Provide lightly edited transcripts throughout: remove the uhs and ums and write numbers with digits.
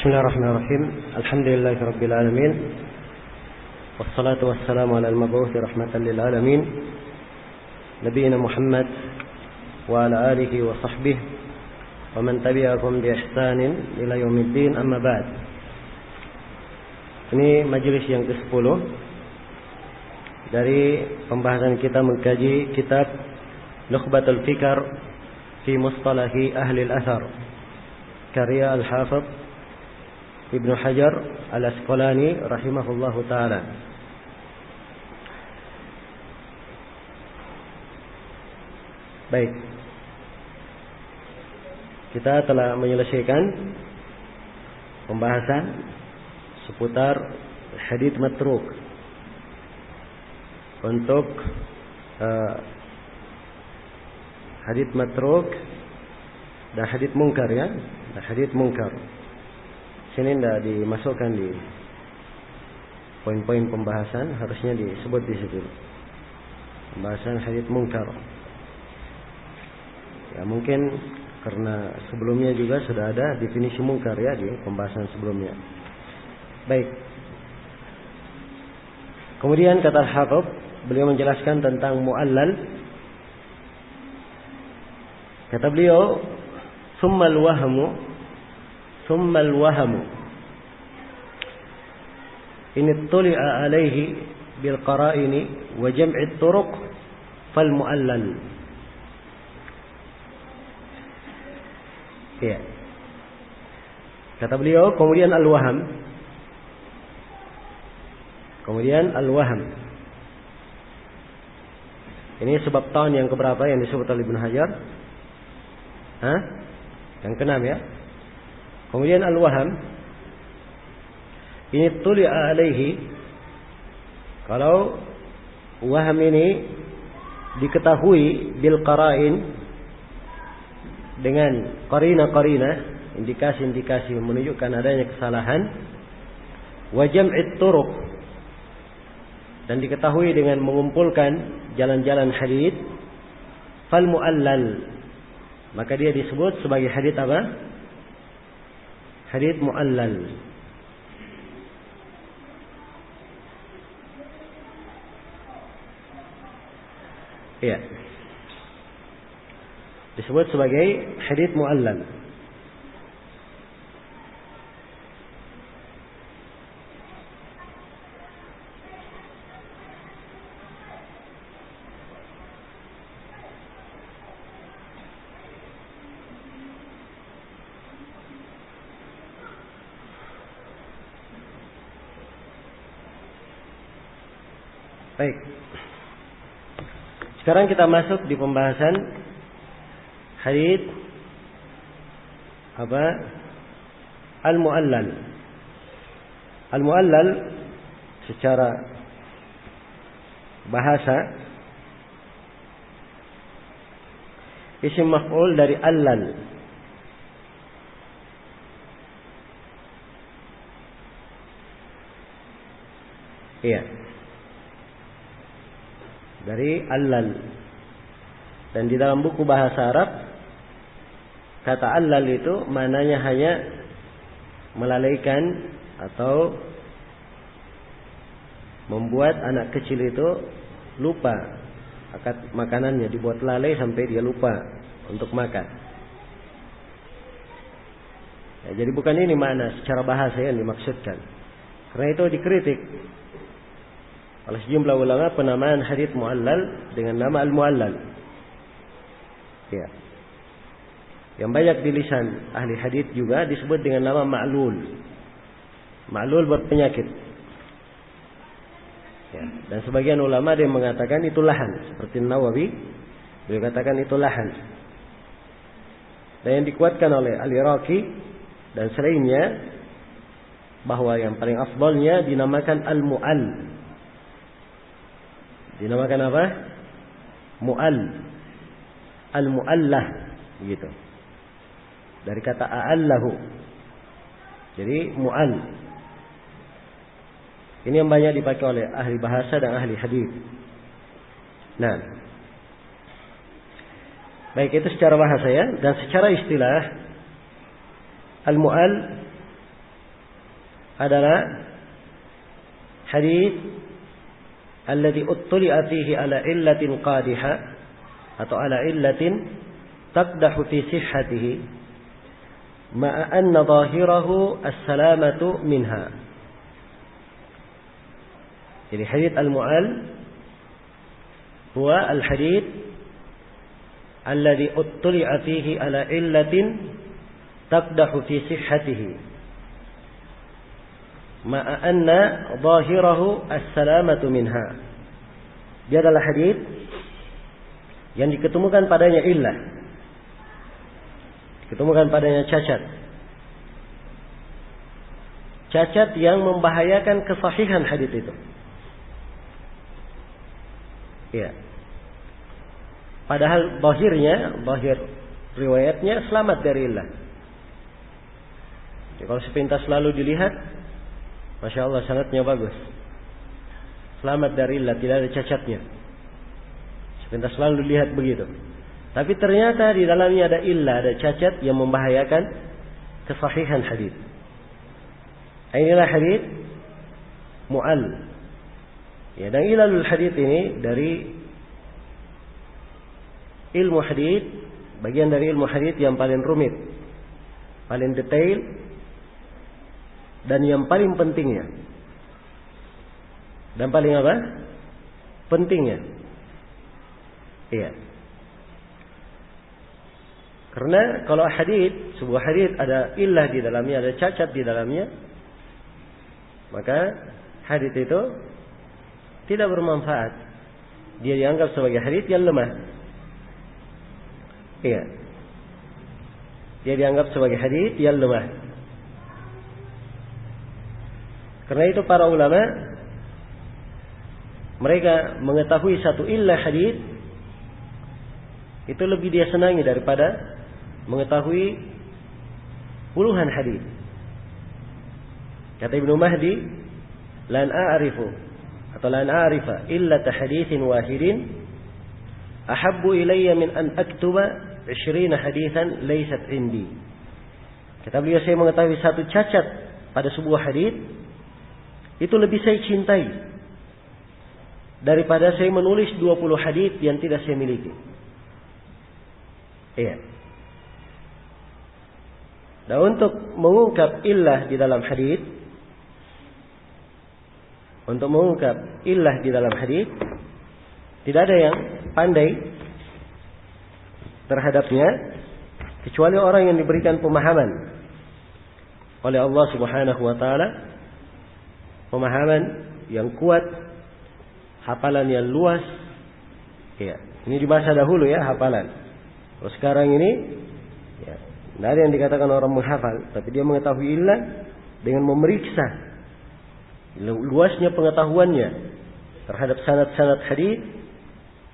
Bismillahirrahmanirrahim. Alhamdulillahirabbil alamin. Wassalatu wassalamu ala al-mab'uts rahmatan lil alamin. Nabiyina Muhammad wa ala alihi wa sahbihi wa man tabi'ahum bi ihsanin ila yaumiddin, amma ba'd. Ini majelis yang ke-10 dari pembahasan kita mengkaji kitab Nukhbatul Fikr fi Mustalahi Ahli al-Athar karya Al-Hafidz Ibnu Hajar Al-Asqalani rahimahullahu ta'ala. Baik, kita telah menyelesaikan pembahasan seputar hadits matruk. Untuk hadits matruk dan hadits munkar, ya, dan hadits munkar sini tidak dimasukkan di poin-poin pembahasan, harusnya disebut di situ. Pembahasan hadits munkar. Ya, mungkin karena sebelumnya juga sudah ada definisi munkar, ya, di pembahasan sebelumnya. Baik. Kemudian kata Al-Hafidz, beliau menjelaskan tentang mu'allal. Kata beliau, "Tsummal wahmu in tuli'a alaihi bil qara'ini wa jam'i turuq fal mu'allal." Ya. Kata beliau, kemudian al-waham. Ini sebab tahun yang keberapa yang disebut oleh Ibnu Hajar? Yang ke-6, ya. Kemudian al-waham ini tuli'a alaihi, kalau waham ini diketahui bil qara'in, dengan qarina-qarina, indikasi-indikasi menunjukkan adanya kesalahan, wa jam'it turuq, dan diketahui dengan mengumpulkan jalan-jalan hadits, fal mu'allal, maka dia disebut sebagai hadits apa? Hadits mu'allal. Iya, disebut sebagai hadits mu'allal. Baik. Sekarang kita masuk di pembahasan hadits apa? Al-mu'allal. Al-mu'allal secara bahasa isim maf'ul dari allal. Iya, dari allal. Dan di dalam buku bahasa Arab, kata allal itu maknanya hanya melalaikan atau membuat anak kecil itu lupa akan makanannya, dibuat lalai sampai dia lupa untuk makan. Ya, jadi bukan ini makna secara bahasa yang dimaksudkan. Karena itu dikritik oleh sejumlah ulama penamaan hadits mu'allal dengan nama al-mu'allal. Ya. Yang banyak di lisan ahli hadits juga disebut dengan nama ma'lul. Ma'lul berpenyakit. Ya. Dan sebagian ulama ada yang mengatakan itu lahan, seperti Nawawi, beliau katakan itu lahan. Dan yang dikuatkan oleh Al-Iraqi dan selainnya, bahwa yang paling afdalnya dinamakan al-mu'all. Dinamakan apa? Mu'al. Al-mu'allah, begitu. Dari kata a'allahu. Jadi mu'al. Ini yang banyak dipakai oleh ahli bahasa dan ahli hadis. Nah, baik, itu secara bahasa, ya. Dan secara istilah, al-mu'al adalah hadits alladhi uttli'a fihi ala illatin qadiha atau ala illatin taqdahu fi sihhatihi ma'a anna zahirahu as-salamatu minha. Jadi hadits al-mu'al huwa al-hadits alladhi uttli'a fihi ala illatin taqdahu fi sihhatihi ma'a anna zahirahu as-salamatu minha. Dia adalah hadits yang diketemukan padanya illah, diketemukan padanya cacat yang membahayakan kesahihan hadits itu. Ya. Padahal zahir riwayatnya selamat dari illah. Jadi kalau sepintas selalu dilihat, masya Allah sanadnya bagus, selamat dari illah, tidak ada cacatnya. Sepintas selalu dilihat begitu. Tapi ternyata di dalamnya ada illah, ada cacat yang membahayakan kesahihan hadis. Inilah hadis mu'al. Ya, dan ilalul hadis ini dari ilmu hadis, bagian dari ilmu hadis yang paling rumit, paling detail, dan yang paling pentingnya. Dan paling apa? Pentingnya. Iya. Karena kalau hadis, sebuah hadis ada illah di dalamnya, ada cacat di dalamnya, maka hadis itu tidak bermanfaat. Dia dianggap sebagai hadis yang lemah. Iya. Dia dianggap sebagai hadis yang lemah. Karena itu para ulama, mereka mengetahui satu illah hadis itu lebih dia senangi daripada mengetahui puluhan hadis. Kata Ibnu Mahdi, lan a'rifa illa haditsin wahidin ahabbu ilayya min an aktuba 20 haditsan laysat indi. Kata beliau, saya mengetahui satu cacat pada sebuah hadis itu lebih saya cintai daripada saya menulis 20 hadis yang tidak saya miliki. Iya. Dan untuk mengungkap illah di dalam hadis, tidak ada yang pandai terhadapnya kecuali orang yang diberikan pemahaman oleh Allah Subhanahu wa taala, pemahaman yang kuat, hafalan yang luas. Ya, ini di masa dahulu ya hafalan. Kalau sekarang ini ya, tidak ada yang dikatakan orang menghafal, tapi dia mengetahui illah dengan memeriksa luasnya pengetahuannya terhadap sanad-sanad hadis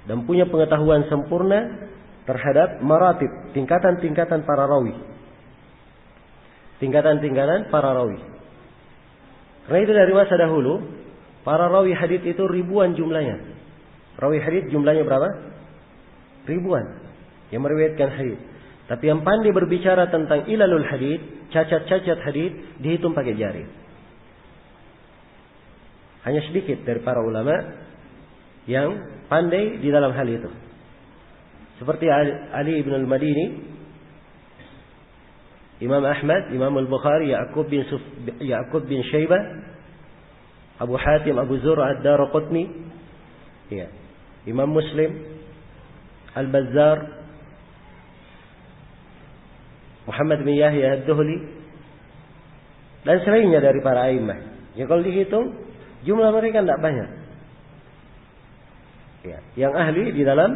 dan punya pengetahuan sempurna terhadap maratib, tingkatan-tingkatan para rawi. Tingkatan-tingkatan para rawi. Karena itu dari masa dahulu para rawi hadis itu ribuan jumlahnya. Rawi hadis jumlahnya berapa? Ribuan yang meriwayatkan hadis. Tapi yang pandai berbicara tentang ilalul hadis, cacat-cacat hadis, dihitung pakai jari. Hanya sedikit dari para ulama yang pandai di dalam hal itu. Seperti Ali ibn al-Madini, Imam Ahmad, Imam al-Bukhari, Ya'qub bin Syaibah, Abu Hatim, Abu Zur'ah ad-Daraqutni, ya, Imam Muslim, Al-Bazzar, Muhammad bin Yahya ad-Duhli, dan selainnya dari para a'immah. Ya, kalau dihitung jumlah mereka tidak banyak. Ya, yang ahli di dalam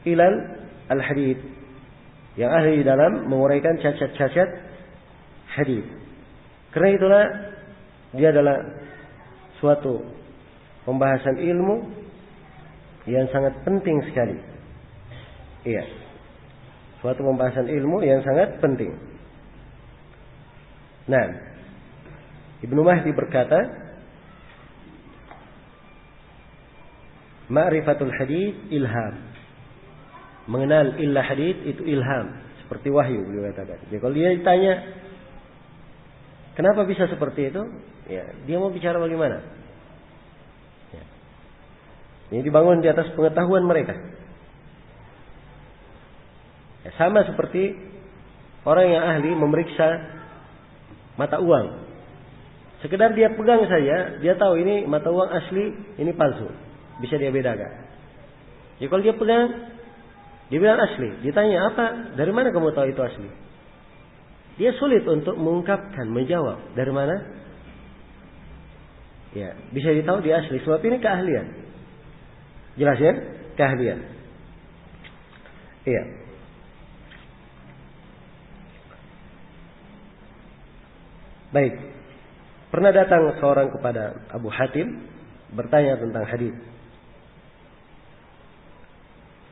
ilal al-hadith, yang ahli di dalam menguraikan cacat-cacat hadith. Karena itulah dia adalah suatu pembahasan ilmu yang sangat penting sekali. Iya, suatu pembahasan ilmu yang sangat penting. Nah, Ibnu Mahdi berkata, ma'rifatul hadits ilham. Mengenal illah hadits itu ilham, seperti wahyu beliau katakan. Jadi kalau dia ditanya Kenapa bisa seperti itu? Ya, dia mau bicara bagaimana? Ya. Ini dibangun di atas pengetahuan mereka. Ya, sama seperti orang yang ahli memeriksa mata uang. Sekedar dia pegang saja, dia tahu ini mata uang asli, ini palsu. Bisa dia bedakan. Ya kalau dia pegang, dia bilang asli. Ditanya apa? Dari mana kamu tahu itu asli? Dia sulit untuk mengungkapkan, menjawab. Dari mana? Ya, bisa ditahu dia asli. Sebab ini keahlian. Jelas ya? Keahlian. Iya. Baik. Pernah datang seorang kepada Abu Hatim bertanya tentang hadis.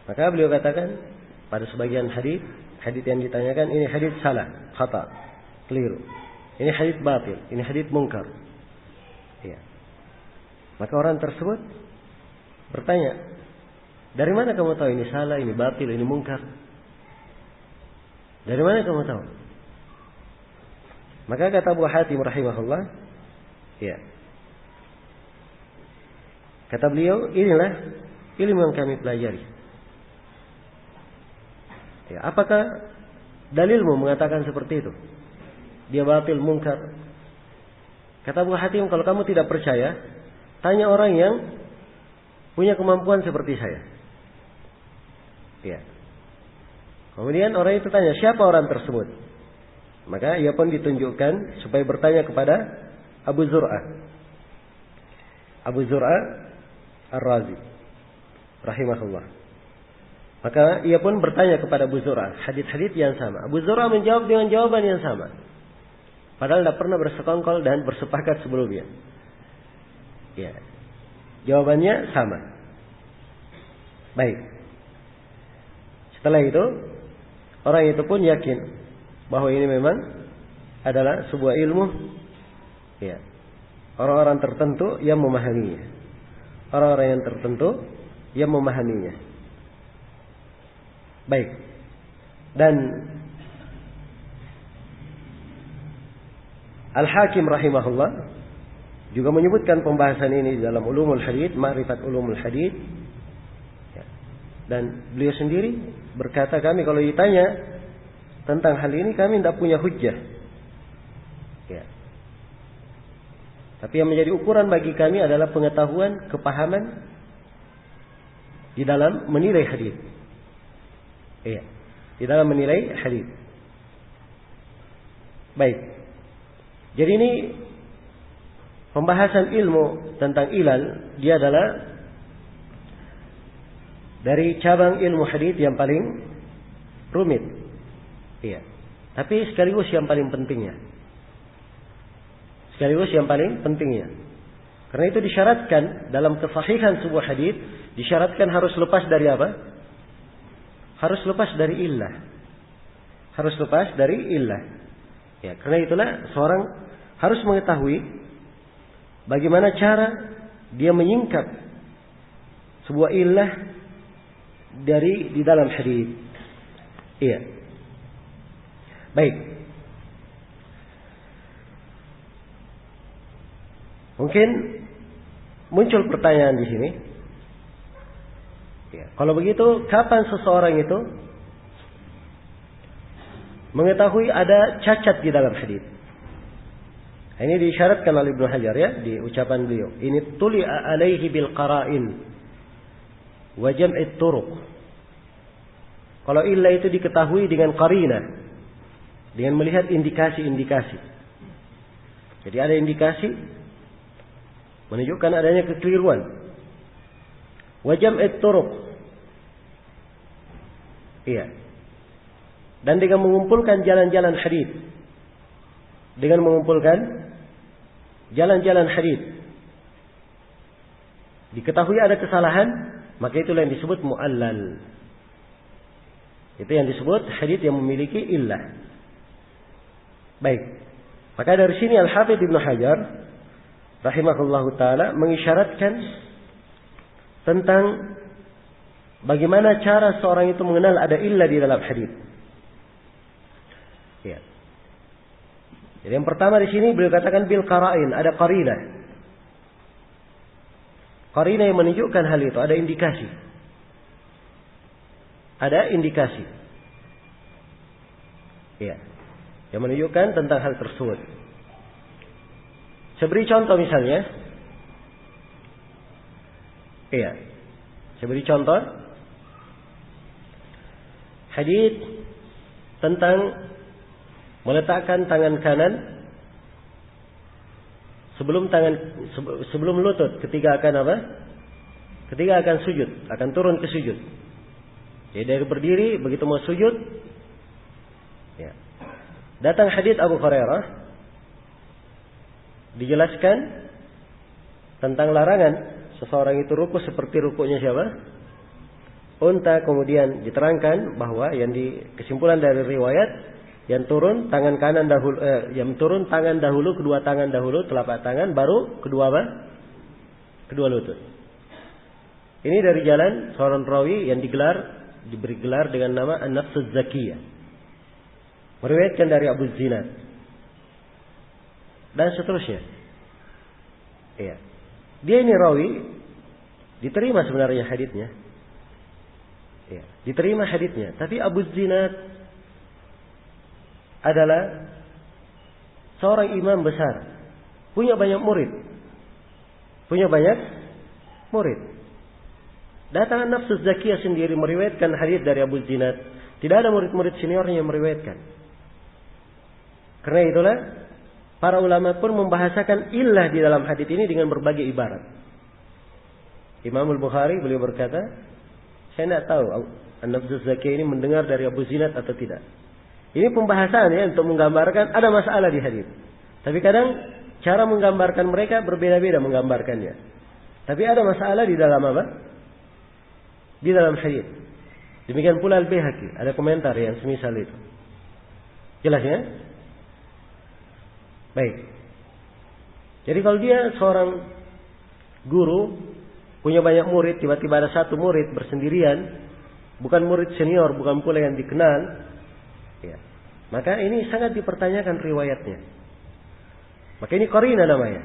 Maka beliau katakan pada sebagian hadis yang ditanyakan ini hadis salah, khata, keliru. Ini hadis batil, ini hadis mungkar. Ya. Maka orang tersebut bertanya, dari mana kamu tahu ini salah, ini batil, ini mungkar? Dari mana kamu tahu? Maka kata Abu Hatim rahimahullah, ya. Kata beliau, inilah ilmu yang kami pelajari. Ya, apakah dalilmu mengatakan seperti itu? Dia batil, mungkar. Kata Abu Hatim, kalau kamu tidak percaya, tanya orang yang punya kemampuan seperti saya. Ya. Kemudian orang itu tanya, siapa orang tersebut? Maka ia pun ditunjukkan supaya bertanya kepada Abu Zur'ah. Abu Zur'ah Ar-Razi rahimahullah. Maka ia pun bertanya kepada Abu Zur'ah hadits-hadits yang sama. Abu Zur'ah menjawab dengan jawaban yang sama. Padahal tidak pernah bersekongkol dan bersepakat sebelumnya. Ya. Jawabannya sama. Baik. Setelah itu, orang itu pun yakin bahwa ini memang adalah sebuah ilmu, ya, orang-orang tertentu yang memahaminya. Orang-orang yang tertentu yang memahaminya. Baik. Dan Al-Hakim rahimahullah juga menyebutkan pembahasan ini dalam Ulumul Hadits, Ma'rifat Ulumul Hadits. Ya. Dan beliau sendiri berkata, kami kalau ditanya tentang hal ini kami tidak punya hujjah. Ya. Tapi yang menjadi ukuran bagi kami adalah pengetahuan, kepahaman di dalam menilai hadis. Iya, di dalam menilai hadis. Baik. Jadi ini pembahasan ilmu tentang ilal, dia adalah dari cabang ilmu hadis yang paling rumit. Iya. Tapi sekaligus yang paling pentingnya. Sekaligus yang paling pentingnya. Karena itu disyaratkan dalam kesahihan sebuah hadis, disyaratkan harus lepas dari apa? Harus lepas dari illah. Harus lepas dari illah. Ya, karena itulah seorang harus mengetahui bagaimana cara dia menyingkap sebuah illah di dalam hadis. Iya. Baik. Mungkin muncul pertanyaan di sini. Ya, kalau begitu, kapan seseorang itu mengetahui ada cacat di dalam hadis? Ini disyaratkan oleh Ibnu Hajar ya di ucapan beliau. Ini tuli'a alaihi bil qara'in wa jam'it turuq. Kalau illah itu diketahui dengan qarinah, dengan melihat indikasi-indikasi. Jadi ada indikasi menunjukkan adanya kekeliruan. Wa jam'it turuq. Iya. Dan dengan mengumpulkan jalan-jalan hadis. Dengan mengumpulkan jalan-jalan hadis. Diketahui ada kesalahan, maka itulah yang disebut mu'allal. Itu yang disebut hadis yang memiliki illah. Baik. Maka dari sini Al-Hafidz Ibnu Hajar rahimahullahu taala mengisyaratkan tentang bagaimana cara seorang itu mengenal ada illah di dalam hadis. Ya. Jadi yang pertama di sini beliau katakan bil qara'in, ada qarinah. Qarinah yang menunjukkan hal itu, ada indikasi. Ada indikasi. Ya. Yang menunjukkan tentang hal tersebut. Saya beri contoh misalnya. Iya. Saya beri contoh. Hadis tentang meletakkan tangan kanan sebelum lutut ketika akan apa? Ketika akan sujud, akan turun ke sujud. Jadi dari berdiri begitu mau sujud, ya. Datang hadis Abu Hurairah dijelaskan tentang larangan seseorang itu ruku seperti rukunya siapa? Unta. Kemudian diterangkan bahwa kesimpulan dari riwayat yang turun tangan kanan dahulu, yang turun tangan dahulu, kedua tangan dahulu, telapak tangan, baru kedua apa? Kedua lutut. Ini dari jalan seorang rawi yang diberi gelar dengan nama An-Nafs Zakiyah. Meriwayatkan dari Abu Zinad dan seterusnya. Iya. Dia ini rawi, diterima sebenarnya haditsnya. Iya, diterima haditsnya. Tapi Abu Zinad adalah seorang imam besar, punya banyak murid. Datang An-Nafs Zakiyah sendiri meriwayatkan hadits dari Abu Zinad. Tidak ada murid-murid seniornya yang meriwayatkan. Karena itulah para ulama pun membahasakan illah di dalam hadits ini dengan berbagai ibarat. Imam Al-Bukhari beliau berkata, saya tidak tahu An-Nafs Zakiyah ini mendengar dari Abu Zinad atau tidak. Ini pembahasannya untuk menggambarkan ada masalah di hadis. Tapi kadang cara menggambarkan mereka berbeda-beda menggambarkannya. Tapi ada masalah di dalam apa? Di dalam hadis. Demikian pula Al-Baihaqi, ada komentar yang semisal itu. Jelas ya? Baik. Jadi kalau dia seorang guru, punya banyak murid, tiba-tiba ada satu murid bersendirian, bukan murid senior, bukan pula yang dikenal, ya, maka ini sangat dipertanyakan riwayatnya. Maka ini qarinah namanya.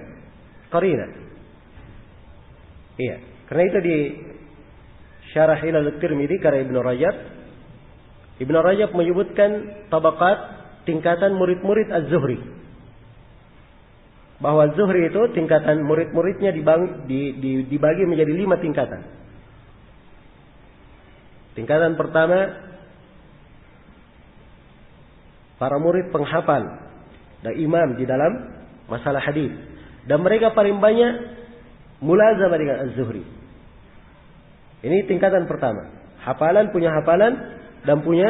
Qarinah. Iya. Karena itu di Syarah Ilal Tirmidzi karya Ibnu Rajab. Ibnu Rajab menyebutkan tabaqat tingkatan murid-murid Az-Zuhri. Bahwa Az-Zuhri itu tingkatan murid-muridnya dibagi menjadi 5 tingkatan. Tingkatan pertama, para murid penghafal dan imam di dalam masalah hadis, dan mereka paling banyak mulazamah dengan Az-Zuhri. Ini tingkatan pertama. Punya hafalan dan punya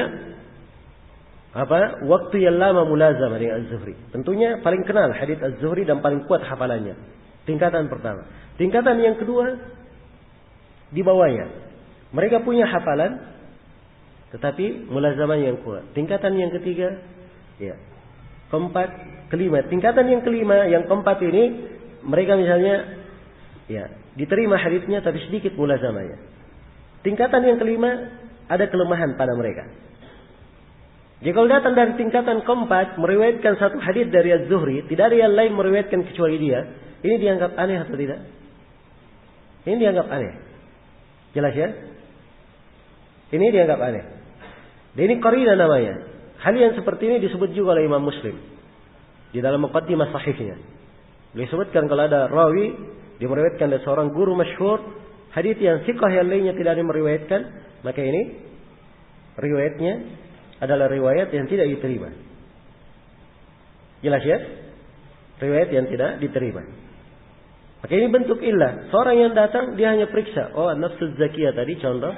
waktu yang lama mulazamah dengan Az-Zuhri. Tentunya paling kenal hadis Az-Zuhri dan paling kuat hafalannya. Tingkatan pertama. Tingkatan yang kedua di bawahnya. Mereka punya hafalan tetapi mulazamah yang kuat. Tingkatan yang ketiga, ya. Keempat, kelima. Tingkatan yang kelima, yang keempat ini mereka misalnya ya, diterima hadisnya tapi sedikit mulazamahnya. Tingkatan yang kelima ada kelemahan pada mereka. Jika datang dari tingkatan keempat meriwayatkan satu hadis dari Az-Zuhri, tidak ada yang lain meriwayatkan kecuali dia, ini dianggap aneh atau tidak? Ini dianggap aneh. Jelas ya? Ini dianggap aneh. Dan ini qarinah namanya. Hal yang seperti ini disebut juga oleh Imam Muslim di dalam muqaddimah sahihnya. Beliau sebutkan kalau ada rawi dia meriwayatkan dari seorang guru masyhur, hadits yang thiqah yang lainnya tidak ada meriwayatkan, maka ini riwayatnya adalah riwayat yang tidak diterima. Jelas ya? Riwayat yang tidak diterima. Maka ini bentuk illah. Seorang yang datang dia hanya periksa, oh An-Nafs Zakiyah tadi contoh,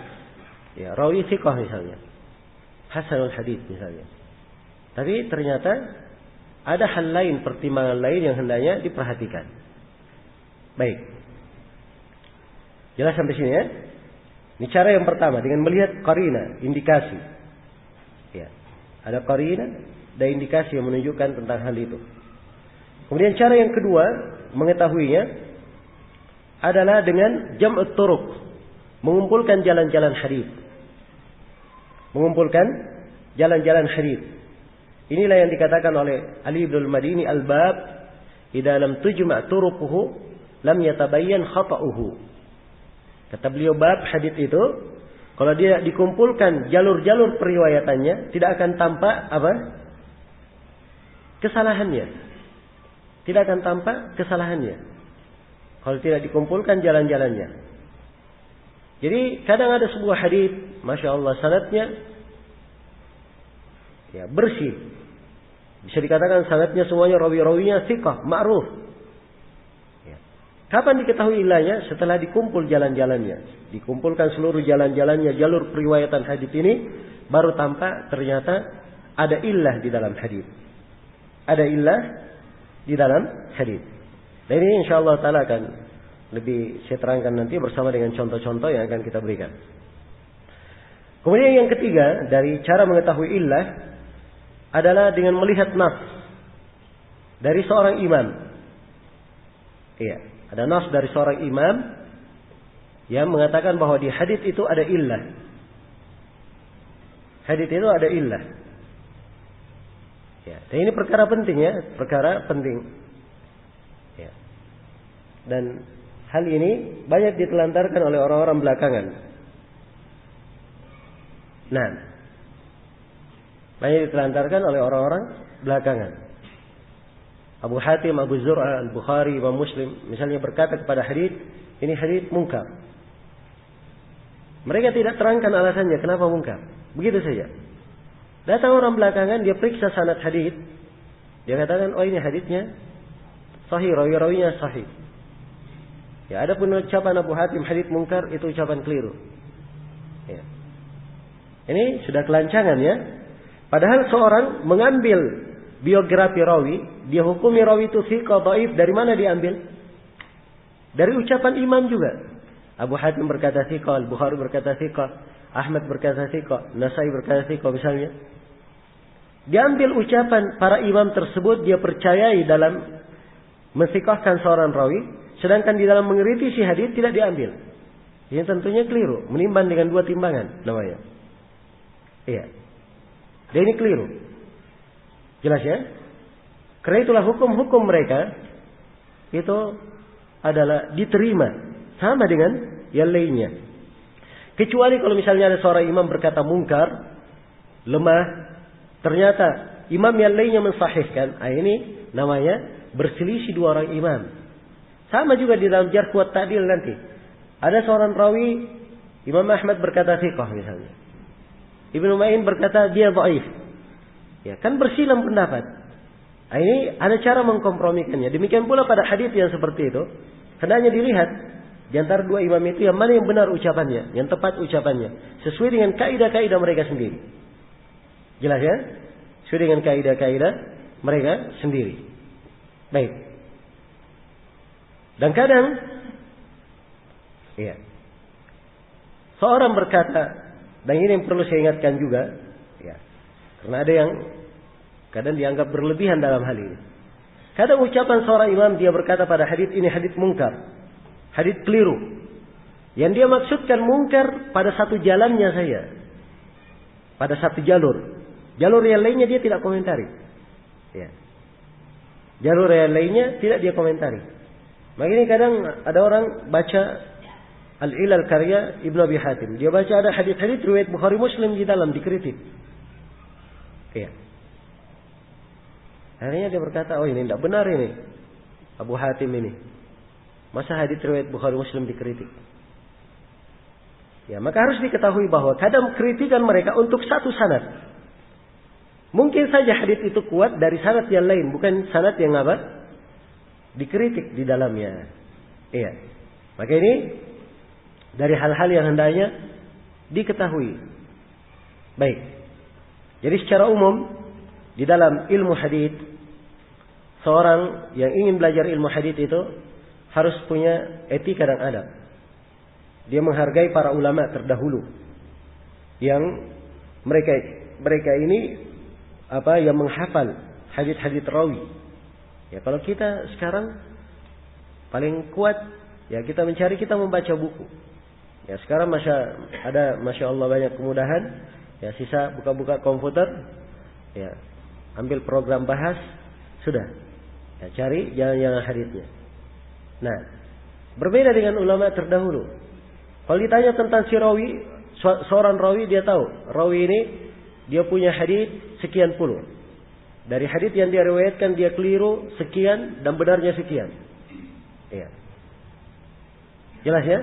ya rawi thiqah misalnya, hasanul hadits misalnya. Tapi ternyata ada hal lain, pertimbangan lain yang hendaknya diperhatikan. Baik. Jelas sampai sini ya? Ini cara yang pertama dengan melihat qarinah, indikasi. Ya. Ada qarinah dan indikasi yang menunjukkan tentang hal itu. Kemudian cara yang kedua mengetahuinya adalah dengan jam'ut turuq, mengumpulkan jalan-jalan hadis. Mengumpulkan jalan-jalan hadis. Inilah yang dikatakan oleh Ali bin al-Madini, al-bab idza lam tujma' turuquhu lam yatabayyan khata'uhu. Kata beliau, bab hadits itu kalau dia dikumpulkan jalur-jalur periwayatannya tidak akan tampak apa? Kesalahannya. Tidak akan tampak kesalahannya. Kalau tidak dikumpulkan jalan-jalannya. Jadi kadang ada sebuah hadits, masya Allah, sanadnya ya bersih. Bisa dikatakan sanadnya semuanya rawi-rawinya thiqah, ma'ruf. Ya. Kapan diketahui ilahnya? Setelah dikumpul jalan-jalannya. Dikumpulkan seluruh jalan-jalannya, jalur periwayatan hadits ini, baru tampak ternyata ada illah di dalam hadits. Ada illah di dalam hadits. Dan ini insyaallah ta'ala akan lebih saya terangkan nanti bersama dengan contoh-contoh yang akan kita berikan. Kemudian yang ketiga dari cara mengetahui illah adalah dengan melihat nas dari seorang imam. Iya, ada nas dari seorang imam yang mengatakan bahwa di hadits itu ada illah. Hadits itu ada illah. Ya, dan ini perkara penting ya, perkara penting. Ya. Dan hal ini banyak ditelantarkan oleh orang-orang belakangan. Nah, banyak ditelantarkan oleh orang-orang belakangan. Abu Hatim, Abu Zur'ah, Al-Bukhari, Imam Muslim misalnya berkata kepada hadits, ini hadits munkar. Mereka tidak terangkan alasannya kenapa munkar. Begitu saja. Datang orang belakangan, dia periksa sanad hadits. Dia katakan, oh ini haditsnya sahih, rawi-rawinya sahih. Ya, ada pun ucapan Abu Hatim hadits munkar itu ucapan keliru. Ya. Ini sudah kelancangan ya. Padahal seorang mengambil biografi rawi, dia hukumi rawi itu thiqah, dhaif, dari mana diambil? Dari ucapan imam juga. Abu Hatim berkata thiqah, Al-Bukhari berkata thiqah, Ahmad berkata thiqah, Nasai berkata thiqah misalnya. Diambil ucapan para imam tersebut, dia percayai dalam mensiqahkan seorang rawi, sedangkan di dalam mengkritisi hadis tidak diambil. Ini tentunya keliru, menimbang dengan dua timbangan namanya. Iya. Dan ini keliru. Jelas ya? Karena itulah hukum-hukum mereka itu adalah diterima sama dengan yang lainnya. Kecuali kalau misalnya ada seorang imam berkata mungkar, lemah, ternyata imam yang lainnya mensahihkan, ini namanya berselisih dua orang imam. Sama juga di dalam jarh wa ta'dil nanti. Ada seorang rawi, Imam Ahmad berkata thiqah misalnya. Ibnu Ma'in berkata dia dhaif. Ya, kan bersilang pendapat. Ini ada cara mengkompromikannya. Demikian pula pada hadis yang seperti itu, hendaknya dilihat di antara dua imam itu yang mana yang benar ucapannya, yang tepat ucapannya, sesuai dengan kaidah-kaidah mereka sendiri. Jelas ya? Sesuai dengan kaidah-kaidah mereka sendiri. Baik. Dan kadang iya, seorang berkata, dan ini yang perlu saya ingatkan juga, ya, karena ada yang kadang dianggap berlebihan dalam hal ini. Kadang ucapan seorang imam dia berkata pada hadits ini hadits mungkar, hadits keliru. Yang dia maksudkan mungkar pada satu jalannya saja, pada satu jalur. Jalur yang lainnya dia tidak komentari. Ya. Jalur yang lainnya tidak dia komentari. Makanya kadang ada orang baca Al-Ilal karya Ibnu Abi Hatim. Dia baca ada hadis-hadis riwayat Bukhari Muslim di dalam dikritik. Iya. Akhirnya dia berkata, oh ini tidak benar ini. Abu Hatim ini. Masa hadis riwayat Bukhari Muslim dikritik? Ya, maka harus diketahui bahwa kadang kritikan mereka untuk satu sanad. Mungkin saja hadis itu kuat dari sanad yang lain, bukan sanad yang apa? Dikritik di dalamnya. Iya. Maka ini dari hal-hal yang hendaknya diketahui. Baik. Jadi secara umum di dalam ilmu hadits, seorang yang ingin belajar ilmu hadits itu harus punya etika dan adab. Dia menghargai para ulama terdahulu yang mereka ini yang menghafal hadits-hadits rawi. Ya, kalau kita sekarang paling kuat ya kita membaca buku. Ya, sekarang masya Allah banyak kemudahan. Ya, sisa buka-buka komputer. Ya. Ambil program bahas, sudah. Ya, cari jalan-jalan haditsnya. Nah, berbeda dengan ulama terdahulu. Kalau ditanya tentang si rawi, seorang rawi dia tahu. Rawi ini dia punya hadits sekian puluh. Dari hadits yang dia riwayatkan dia keliru sekian dan benarnya sekian. Ya. Jelas ya?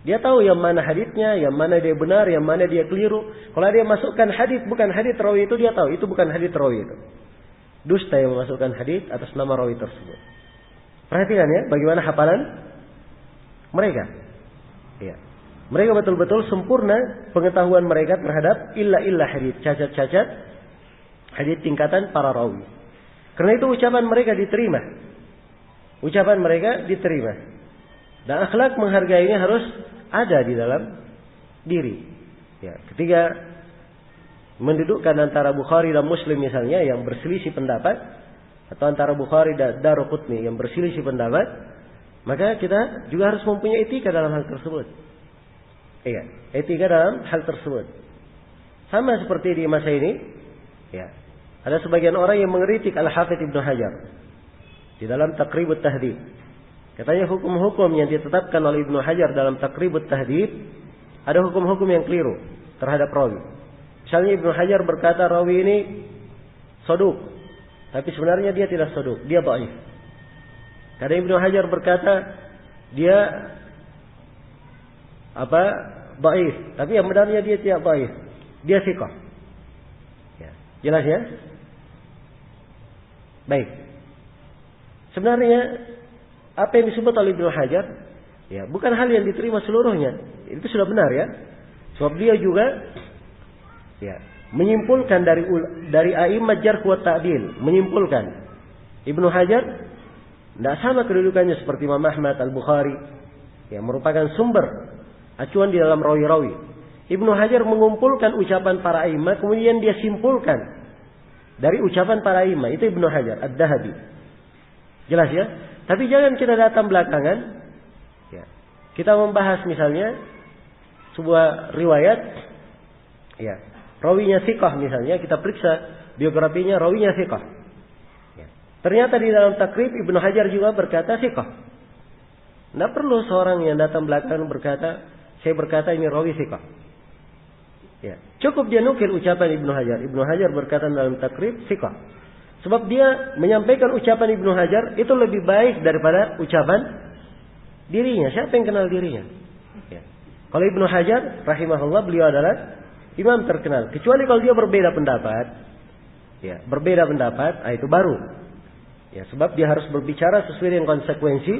Dia tahu yang mana haditsnya, yang mana dia benar, yang mana dia keliru. Kalau dia masukkan hadits bukan hadits rawi itu dia tahu itu bukan hadits rawi itu. Dusta yang memasukkan hadits atas nama rawi tersebut. Perhatikan ya, bagaimana hafalan mereka. Ya. Mereka betul-betul sempurna pengetahuan mereka terhadap illa hadits, cacat-cacat hadits tingkatan para rawi. Karena itu ucapan mereka diterima. Ucapan mereka diterima. Dan akhlak menghargainya harus ada di dalam diri. Ya, ketika mendudukkan antara Bukhari dan Muslim misalnya yang berselisih pendapat, atau antara Bukhari dan Daruqutni yang berselisih pendapat, maka kita juga harus mempunyai etika dalam hal tersebut. Iya, etika dalam hal tersebut. Sama seperti di masa ini, ya, ada sebagian orang yang mengkritik Al-Hafidz Ibnu Hajar di dalam Taqribut Tahdhib. Katanya hukum-hukum yang ditetapkan oleh Ibnu Hajar dalam Taqribut Tahdhib ada hukum-hukum yang keliru terhadap rawi. Misalnya Ibnu Hajar berkata rawi ini saduq, tapi sebenarnya dia tidak saduq, dia dhaif. Kadang Ibnu Hajar berkata dia dhaif, tapi yang benarnya dia tidak dhaif, dia thiqah. Ya, jelas ya? Baik. Sebenarnya apa yang disebut oleh Ibnu Hajar, ya, bukan hal yang diterima seluruhnya. Itu sudah benar ya. Sebab dia juga ya, menyimpulkan dari a'immat jarh wa ta'dil, menyimpulkan Ibnu Hajar tidak sama kedudukannya seperti Imam Ahmad, Al-Bukhari, yang merupakan sumber acuan di dalam rawi-rawi. Ibnu Hajar mengumpulkan ucapan para a'immat, kemudian dia simpulkan dari ucapan para a'immat. Itu Ibnu Hajar Ad-Dahabi. Jelas ya? Tapi jangan kita datang belakangan, ya, kita membahas misalnya sebuah riwayat, ya, rawinya thiqah misalnya, kita periksa biografinya, rawinya thiqah. Ya. Ternyata di dalam Takrib Ibnu Hajar juga berkata thiqah. Tidak perlu seorang yang datang belakangan berkata, saya berkata ini rawi thiqah. Ya. Cukup dia nukil ucapan Ibnu Hajar. Ibnu Hajar berkata dalam Takrib thiqah. Sebab dia menyampaikan ucapan Ibnu Hajar itu lebih baik daripada ucapan dirinya. Siapa yang kenal dirinya? Ya. Kalau Ibnu Hajar rahimahullah, beliau adalah imam terkenal. Kecuali kalau dia berbeda pendapat. Ya, berbeda pendapat, itu baru. Ya, sebab dia harus berbicara sesuai dengan konsekuensi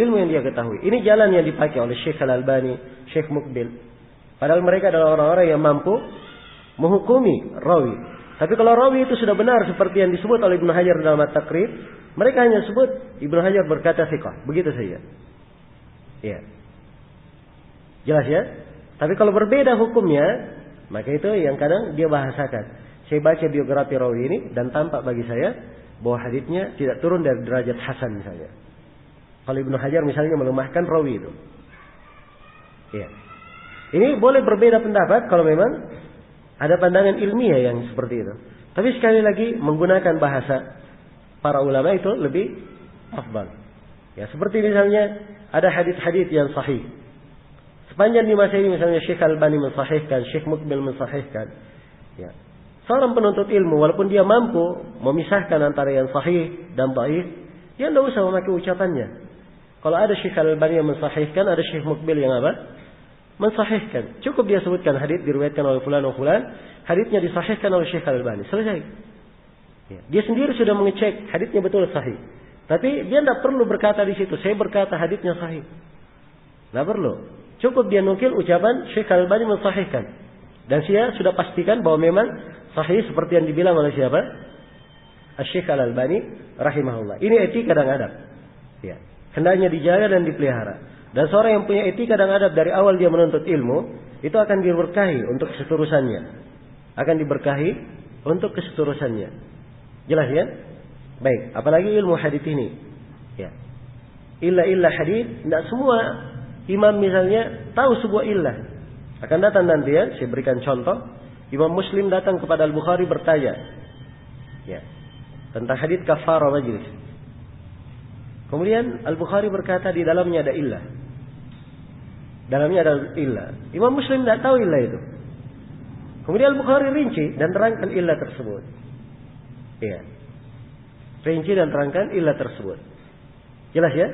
ilmu yang dia ketahui. Ini jalan yang dipakai oleh Syekh Al-Albani, Syekh Muqbil. Padahal mereka adalah orang-orang yang mampu menghukumi rawi. Tapi kalau rawi itu sudah benar seperti yang disebut oleh Ibnu Hajar dalam At-Taqrib, mereka hanya sebut Ibnu Hajar berkata thiqah, begitu saja. Ya. Jelas ya? Tapi kalau berbeda hukumnya, maka itu yang kadang dia bahasakan. Saya baca biografi rawi ini dan tampak bagi saya bahwa haditsnya tidak turun dari derajat hasan misalnya. Kalau Ibnu Hajar misalnya melemahkan rawi itu. Ya. Ini boleh berbeda pendapat kalau memang ada pandangan ilmiah yang seperti itu. Tapi sekali lagi menggunakan bahasa para ulama itu lebih afdal. Ya, seperti misalnya ada hadits-hadits yang sahih. Sepanjang di masa ini misalnya Syekh Al-Albani mensahihkan, Syekh Muqbil mensahihkan. Ya. Seorang penuntut ilmu walaupun dia mampu memisahkan antara yang sahih dan dhaif, dia tidak usah memakai ucapannya. Kalau ada Syekh Al-Albani yang mensahihkan, ada Syekh Muqbil yang mensahihkan. Cukup dia sebutkan hadits diriwayatkan oleh fulan dan fulan, haditsnya disahihkan oleh Syekh Al-Albani. Selesai. Ya. Dia sendiri sudah mengecek haditsnya betul sahih. Tapi dia tidak perlu berkata di situ, saya berkata haditsnya sahih. Tidak perlu. Cukup dia nukil ucapan Syekh Al-Albani mensahihkan. Dan dia sudah pastikan bahwa memang sahih seperti yang dibilang oleh siapa? Syekh Al-Albani rahimahullah. Ini etika dan adab. Ya. Hendaknya dijaga dan dipelihara. Dan seorang yang punya etika dan adab dari awal dia menuntut ilmu, itu akan diberkahi untuk keseluruhannya. Akan diberkahi untuk keseluruhannya. Jelas ya? Baik, apalagi ilmu hadits ini. Ya. Illa hadits, tidak semua imam misalnya tahu sebuah illah. Akan datang nanti ya, saya berikan contoh. Imam Muslim datang kepada Al-Bukhari bertanya. Ya. Tentang hadits kafarah majlis. Kemudian Al-Bukhari berkata di dalamnya ada illah. Dalamnya ada illah. Imam Muslim tidak tahu illah itu. Kemudian Al-Bukhari rinci dan terangkan illah tersebut. Ya. Rinci dan terangkan illah tersebut. Jelas ya?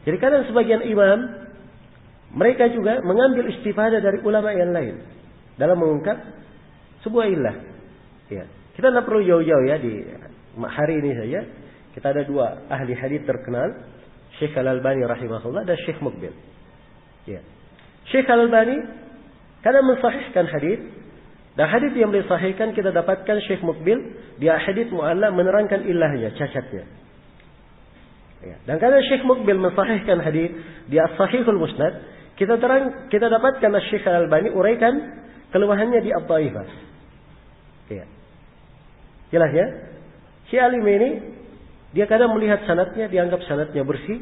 Jadi kadang sebagian imam mereka juga mengambil istifadah dari ulama yang lain dalam mengungkap sebuah illah. Ya. Kita tidak perlu jauh-jauh ya di hari ini saja. Kita ada dua ahli hadis terkenal, Syekh Al-Albani rahimahullah dan Syekh Muqbil. Ya. Syekh Al-Albani kadang mensahihkan hadis, dan hadis yang beliau sahihkan kita dapatkan Syekh Muqbil dia hadis mu'alla menerangkan illahnya, cacatnya. Ya. Dan kadang Syekh Muqbil mensahihkan hadis dia Sahihul Musnad, kita dapatkan Syekh Al-Albani uraikan kelemahannya di Ad-Dhaifah. Ya. Jelas ya? Si alim ini dia kadang melihat sanadnya, dianggap sanadnya bersih,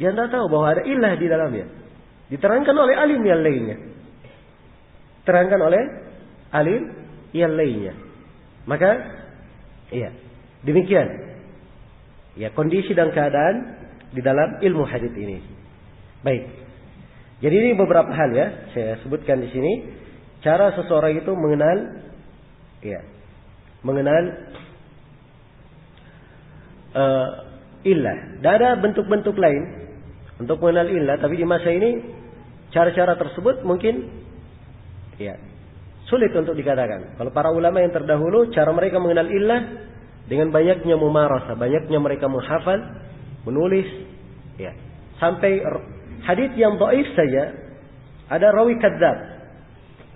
dia tidak tahu bahwa ada illah di dalamnya. Diterangkan oleh alim yang lainnya. Terangkan oleh alim yang lainnya. Maka, iya, demikian. Ya, kondisi dan keadaan di dalam ilmu hadits ini. Baik. Jadi ini beberapa hal ya, saya sebutkan di sini. Cara seseorang itu mengenal, ya, mengenal illah. Dan ada bentuk-bentuk lain untuk mengenal illah, tapi di masa ini cara-cara tersebut mungkin ya sulit untuk dikatakan. Kalau para ulama yang terdahulu cara mereka mengenal illah dengan banyaknya mumarasah, banyaknya mereka menghafal, menulis, ya. Sampai hadits yang dhaif saja ada rawi kadzdzab.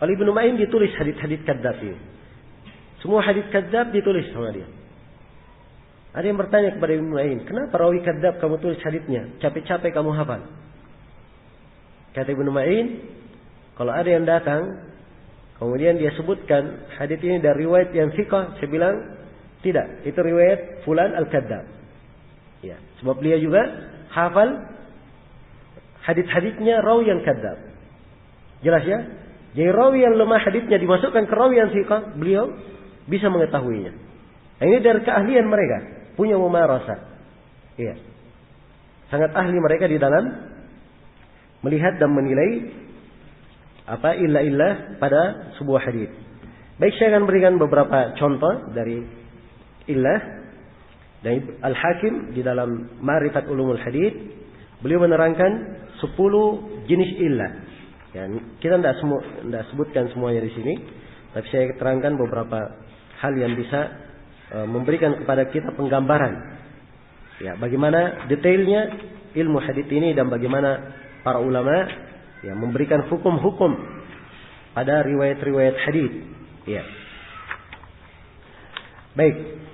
Oleh Ibnu Ma'in ditulis hadits-hadits kadzdzab ini. Semua hadits kadzdzab ditulis sama dia. Ada yang bertanya kepada Ibnu Ma'in, kenapa rawi kadzdzab kamu tulis haditsnya? Capek-capek kamu hafal. Kata Ibnu Ma'in, kalau ada yang datang, kemudian dia sebutkan hadits ini dari riwayat yang thiqah, saya bilang, tidak, itu riwayat fulan al-kadzdzab. Ya, sebab dia juga hafal hadits-haditsnya rawi yang kadzdzab. Jelas ya? Jadi rawi yang lemah haditsnya dimasukkan ke rawi yang thiqah, beliau bisa mengetahuinya. Nah, ini dari keahlian mereka, punya mumarasah. Iya. Sangat ahli mereka di dalam melihat dan menilai apa illah-illah pada sebuah hadis. Baik, saya akan berikan beberapa contoh dari illah. Dan Al-Hakim di dalam Ma'rifat Ulumul Hadis beliau menerangkan 10 jenis illah. Ya, kita tidak sebutkan semuanya di sini, tapi saya terangkan beberapa hal yang bisa memberikan kepada kita penggambaran ya bagaimana detailnya ilmu hadits ini dan bagaimana para ulama ya memberikan hukum-hukum pada riwayat-riwayat hadits ya. Baik.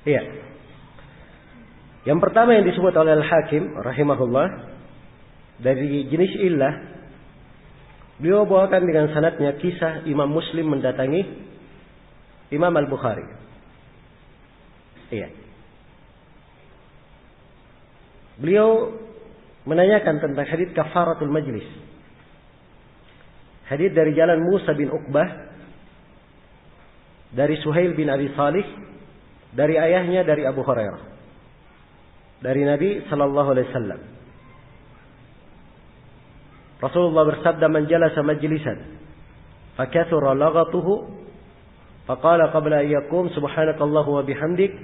Iya. Yang pertama yang disebut oleh Al-Hakim rahimahullah dari jenis illah, beliau bawakan dengan sanadnya kisah Imam Muslim mendatangi Imam Al-Bukhari. Iya. Beliau menanyakan tentang hadits kafaratul majlis. Hadits dari jalan Musa bin Uqbah dari Suhail bin Abi Salih dari ayahnya dari Abu Hurairah dari Nabi sallallahu alaihi wasallam. Rasulullah bersabda, "Man jalasa majlisan fakathura laghatuhu faqala qabla an yaqum subhanakallahu wa bihamdik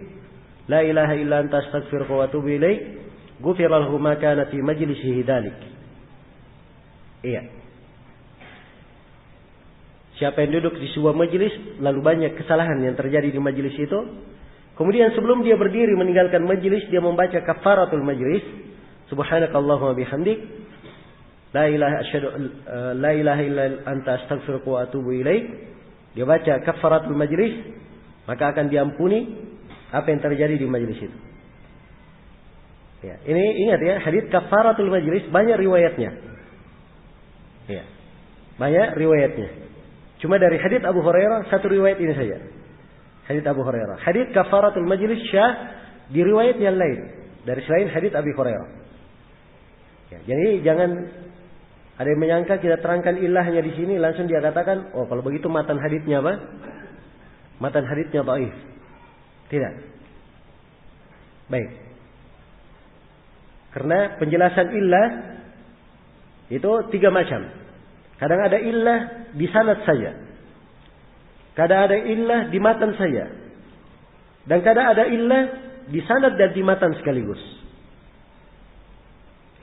la ilaha illa anta astaghfiruka wa atubu ilaik ghufira lahu ma kana fi majlisihi dzalik." Iya. Siapa yang duduk di sebuah majelis lalu banyak kesalahan yang terjadi di majelis itu, kemudian sebelum dia berdiri meninggalkan majelis, dia membaca kafaratul majlis, subhanakallahumma bihamdik, la ilaha illa anta astaghfiruka wa atubu ilaik, dia baca kafaratul majlis, maka akan diampuni apa yang terjadi di majlis itu. Ya, ini ingat ya, hadits kafaratul majlis banyak riwayatnya. Ya, banyak riwayatnya. Cuma dari hadits Abu Hurairah satu riwayat ini saja. Hadits Abu Hurairah. Hadits kafaratul majlis syah di riwayat yang lain dari selain hadits Abu Hurairah. Ya, jadi jangan ada yang menyangka kita terangkan ilahnya di sini langsung dia katakan, oh kalau begitu matan haditsnya apa? Matan haditsnya dhaif. Tidak. Baik. Karena penjelasan illah itu 3 macam. Kadang ada illah di sanad saja. Kadang ada illah di matan saja. Dan kadang ada illah di sanad dan di matan sekaligus.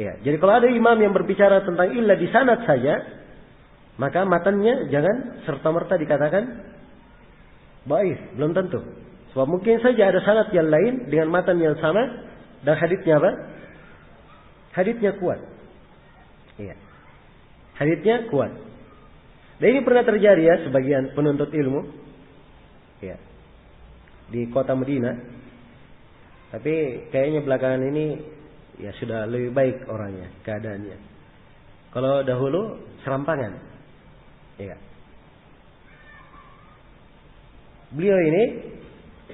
Ya, jadi kalau ada imam yang berbicara tentang illah di sanad saja, maka matannya jangan serta-merta dikatakan dhaif, belum tentu. Sebab mungkin saja ada sanad yang lain dengan matan yang sama dan haditsnya apa? Haditsnya kuat. Iya. Haditsnya kuat. Dan ini pernah terjadi ya sebagian penuntut ilmu. Ya. Di kota Madinah. Tapi kayaknya belakangan ini ya sudah lebih baik orangnya, keadaannya. Kalau dahulu serampangan. Iya. Beliau ini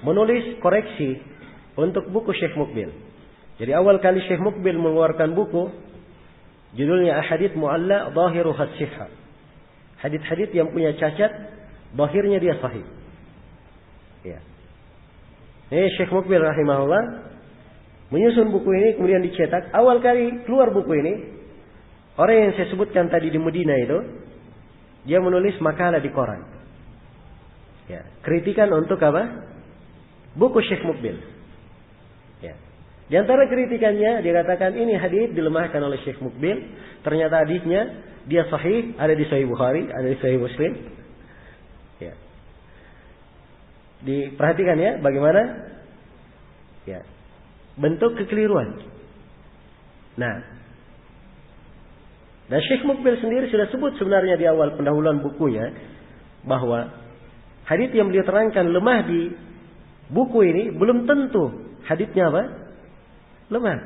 menulis koreksi untuk buku Syekh Mukbil. Jadi awal kali Syekh Mukbil mengeluarkan buku, judulnya Ahadits Mu'alla Dhahiruha Shihha. Hadits-hadits yang punya cacat, zahirnya dia sahih. Ya. Ini Syekh Mukbil rahimahullah menyusun buku ini kemudian dicetak. Awal kali keluar buku ini, orang yang saya sebutkan tadi di Medina itu, dia menulis makalah di koran. Ya, kritikan untuk apa? Buku Syekh Mukbil. Ya. Di antara kritikannya dia katakan ini hadis dilemahkan oleh Syekh Mukbil. Ternyata hadisnya dia sahih, ada di Sahih Bukhari, ada di Sahih Muslim. Ya. Diperhatikan ya bagaimana ya bentuk kekeliruan. Nah, dan Syekh Mukbil sendiri sudah sebut sebenarnya di awal pendahuluan bukunya bahwa hadis yang beliau terangkan lemah di buku ini belum tentu hadisnya apa? Lemah.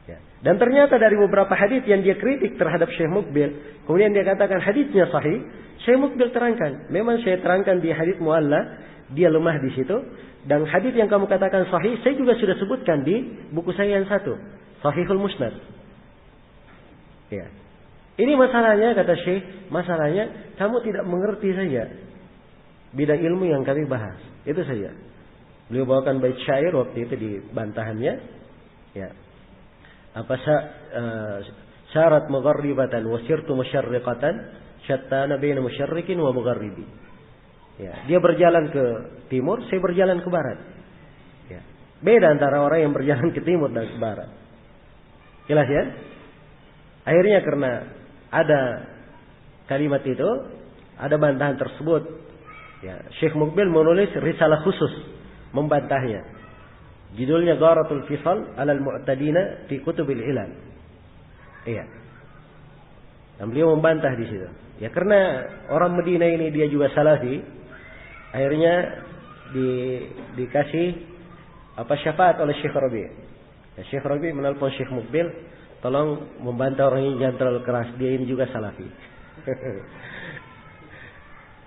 Ya. Dan ternyata dari beberapa hadis yang dia kritik terhadap Syekh Mukbil, kemudian dia katakan hadisnya sahih, Syekh Mukbil terangkan, memang saya terangkan di hadis mualla, dia lemah di situ, dan hadis yang kamu katakan sahih, saya juga sudah sebutkan di buku saya yang satu, Sahihul Musnad. Ya. Ini masalahnya kata Syekh, masalahnya kamu tidak mengerti saja bidang ilmu yang kami bahas. Itu saja. Beliau bawakan bait syair waktu itu di bantahannya. Ya. Apa syarat mugharribatan wa sirtu musyarriqatan syattana baina musyarriqin wa mugharribi. Ya, dia berjalan ke timur, saya berjalan ke barat. Ya. Beda antara orang yang berjalan ke timur dan ke barat. Jelas ya? Akhirnya karena ada kalimat itu, ada bantahan tersebut. Ya, Syekh Mukbil menulis risalah khusus membantahnya. Judulnya Gharatul Fisal 'alal Mu'tadina fi Kutubil Ilal. Iya. Dan beliau membantah di situ. Ya karena orang Madinah ini dia juga salafi, akhirnya dikasih syafaat oleh Syekh Rabi'. Ya, Syekh Rabi' menelpon Syekh Mukbil, tolong membantah orang ini jangan terlalu keras, dia ini juga salafi.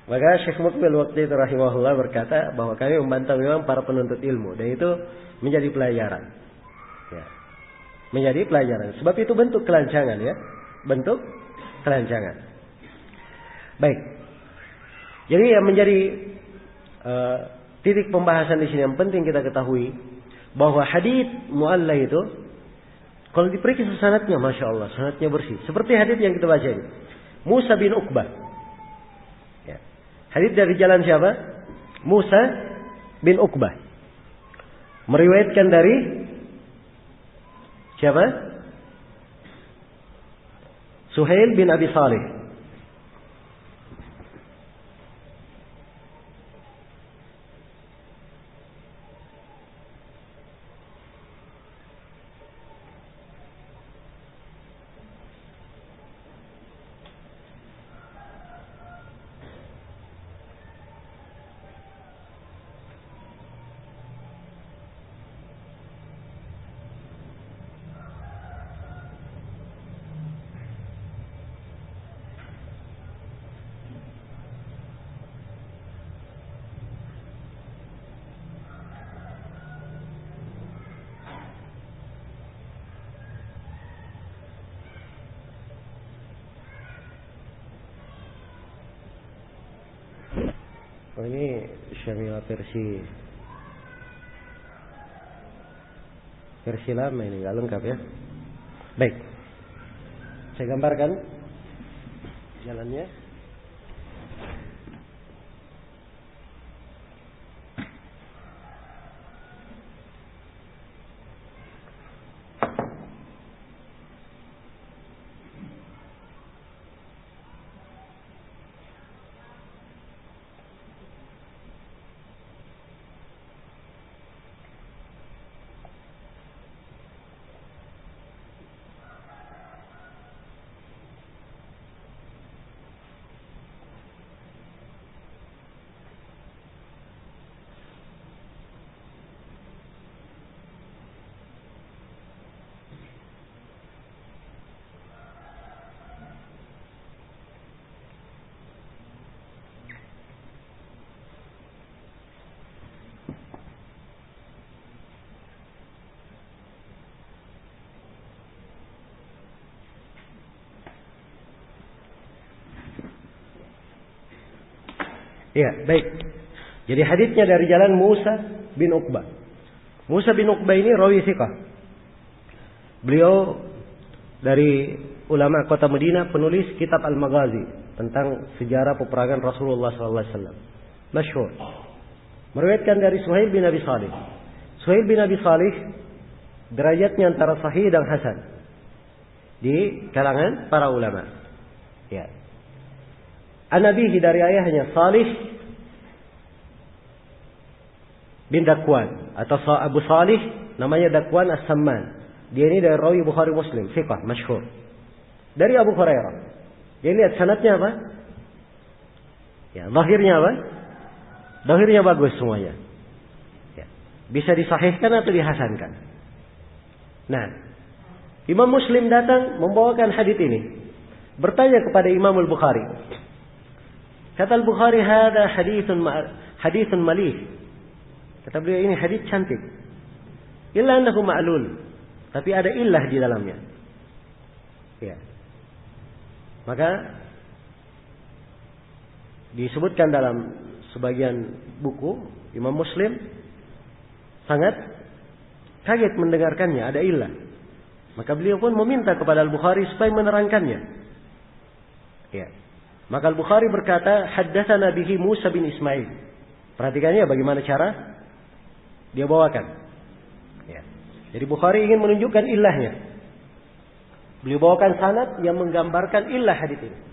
Maka Syekh Mukbil waktu itu rahimahullah berkata bahwa kami membantah memang para penuntut ilmu, dan itu menjadi pelajaran. Ya. Menjadi pelajaran. Sebab itu bentuk kelancangan ya. Bentuk kelancangan. Baik. Jadi yang menjadi titik pembahasan di sini yang penting kita ketahui bahwa hadits mu'alla itu kalau diperiksa sanadnya, masya Allah, sanadnya bersih. Seperti hadits yang kita baca ini, Musa bin Uqbah. Ya. Hadits dari jalan siapa? Musa bin Uqbah. Meriwayatkan dari siapa? Suhail bin Abi Salih. Oh, ini Syamila versi lama ini, nggak lengkap ya. Baik, saya gambarkan jalannya. Ya, baik. Jadi hadisnya dari jalan Musa bin Uqbah. Musa bin Uqbah ini rawi thiqah. Beliau dari ulama kota Madinah, penulis kitab Al-Maghazi tentang sejarah peperangan Rasulullah SAW. Masyhur. Meriwayatkan dari Suhail bin Abi Salih. Suhail bin Abi Salih derajatnya antara sahih dan hasan di kalangan para ulama. Ya. An-Nabihi dari ayahnya Salih bin Dakwan atau Abu Salih, namanya Dakwan As-Samman. Dia ini dari rawi Bukhari Muslim, thiqah, masyhur. Dari Abu Hurairah. Dia lihat sanadnya apa? Ya, zahirnya apa? Zahirnya bagus semuanya. Ya. Bisa disahihkan atau dihasankan. Nah, Imam Muslim datang membawakan hadis ini. Bertanya kepada Imam Al-Bukhari. Kata Al-Bukhari, "Hada haditsun malih." Kata beliau, ini hadis cantik. Illa annahu ma'lul. Tapi ada illah di dalamnya. Ya. Maka disebutkan dalam sebagian buku Imam Muslim sangat kaget mendengarkannya, ada illah. Maka beliau pun meminta kepada Al-Bukhari supaya menerangkannya. Ya. Maka Al-Bukhari berkata, "Haddatsana bihi Musa bin Ismail." Perhatikannya bagaimana cara dia bawakan. Ya. Jadi Bukhari ingin menunjukkan illahnya. Beliau bawakan sanad yang menggambarkan illah hadits ini.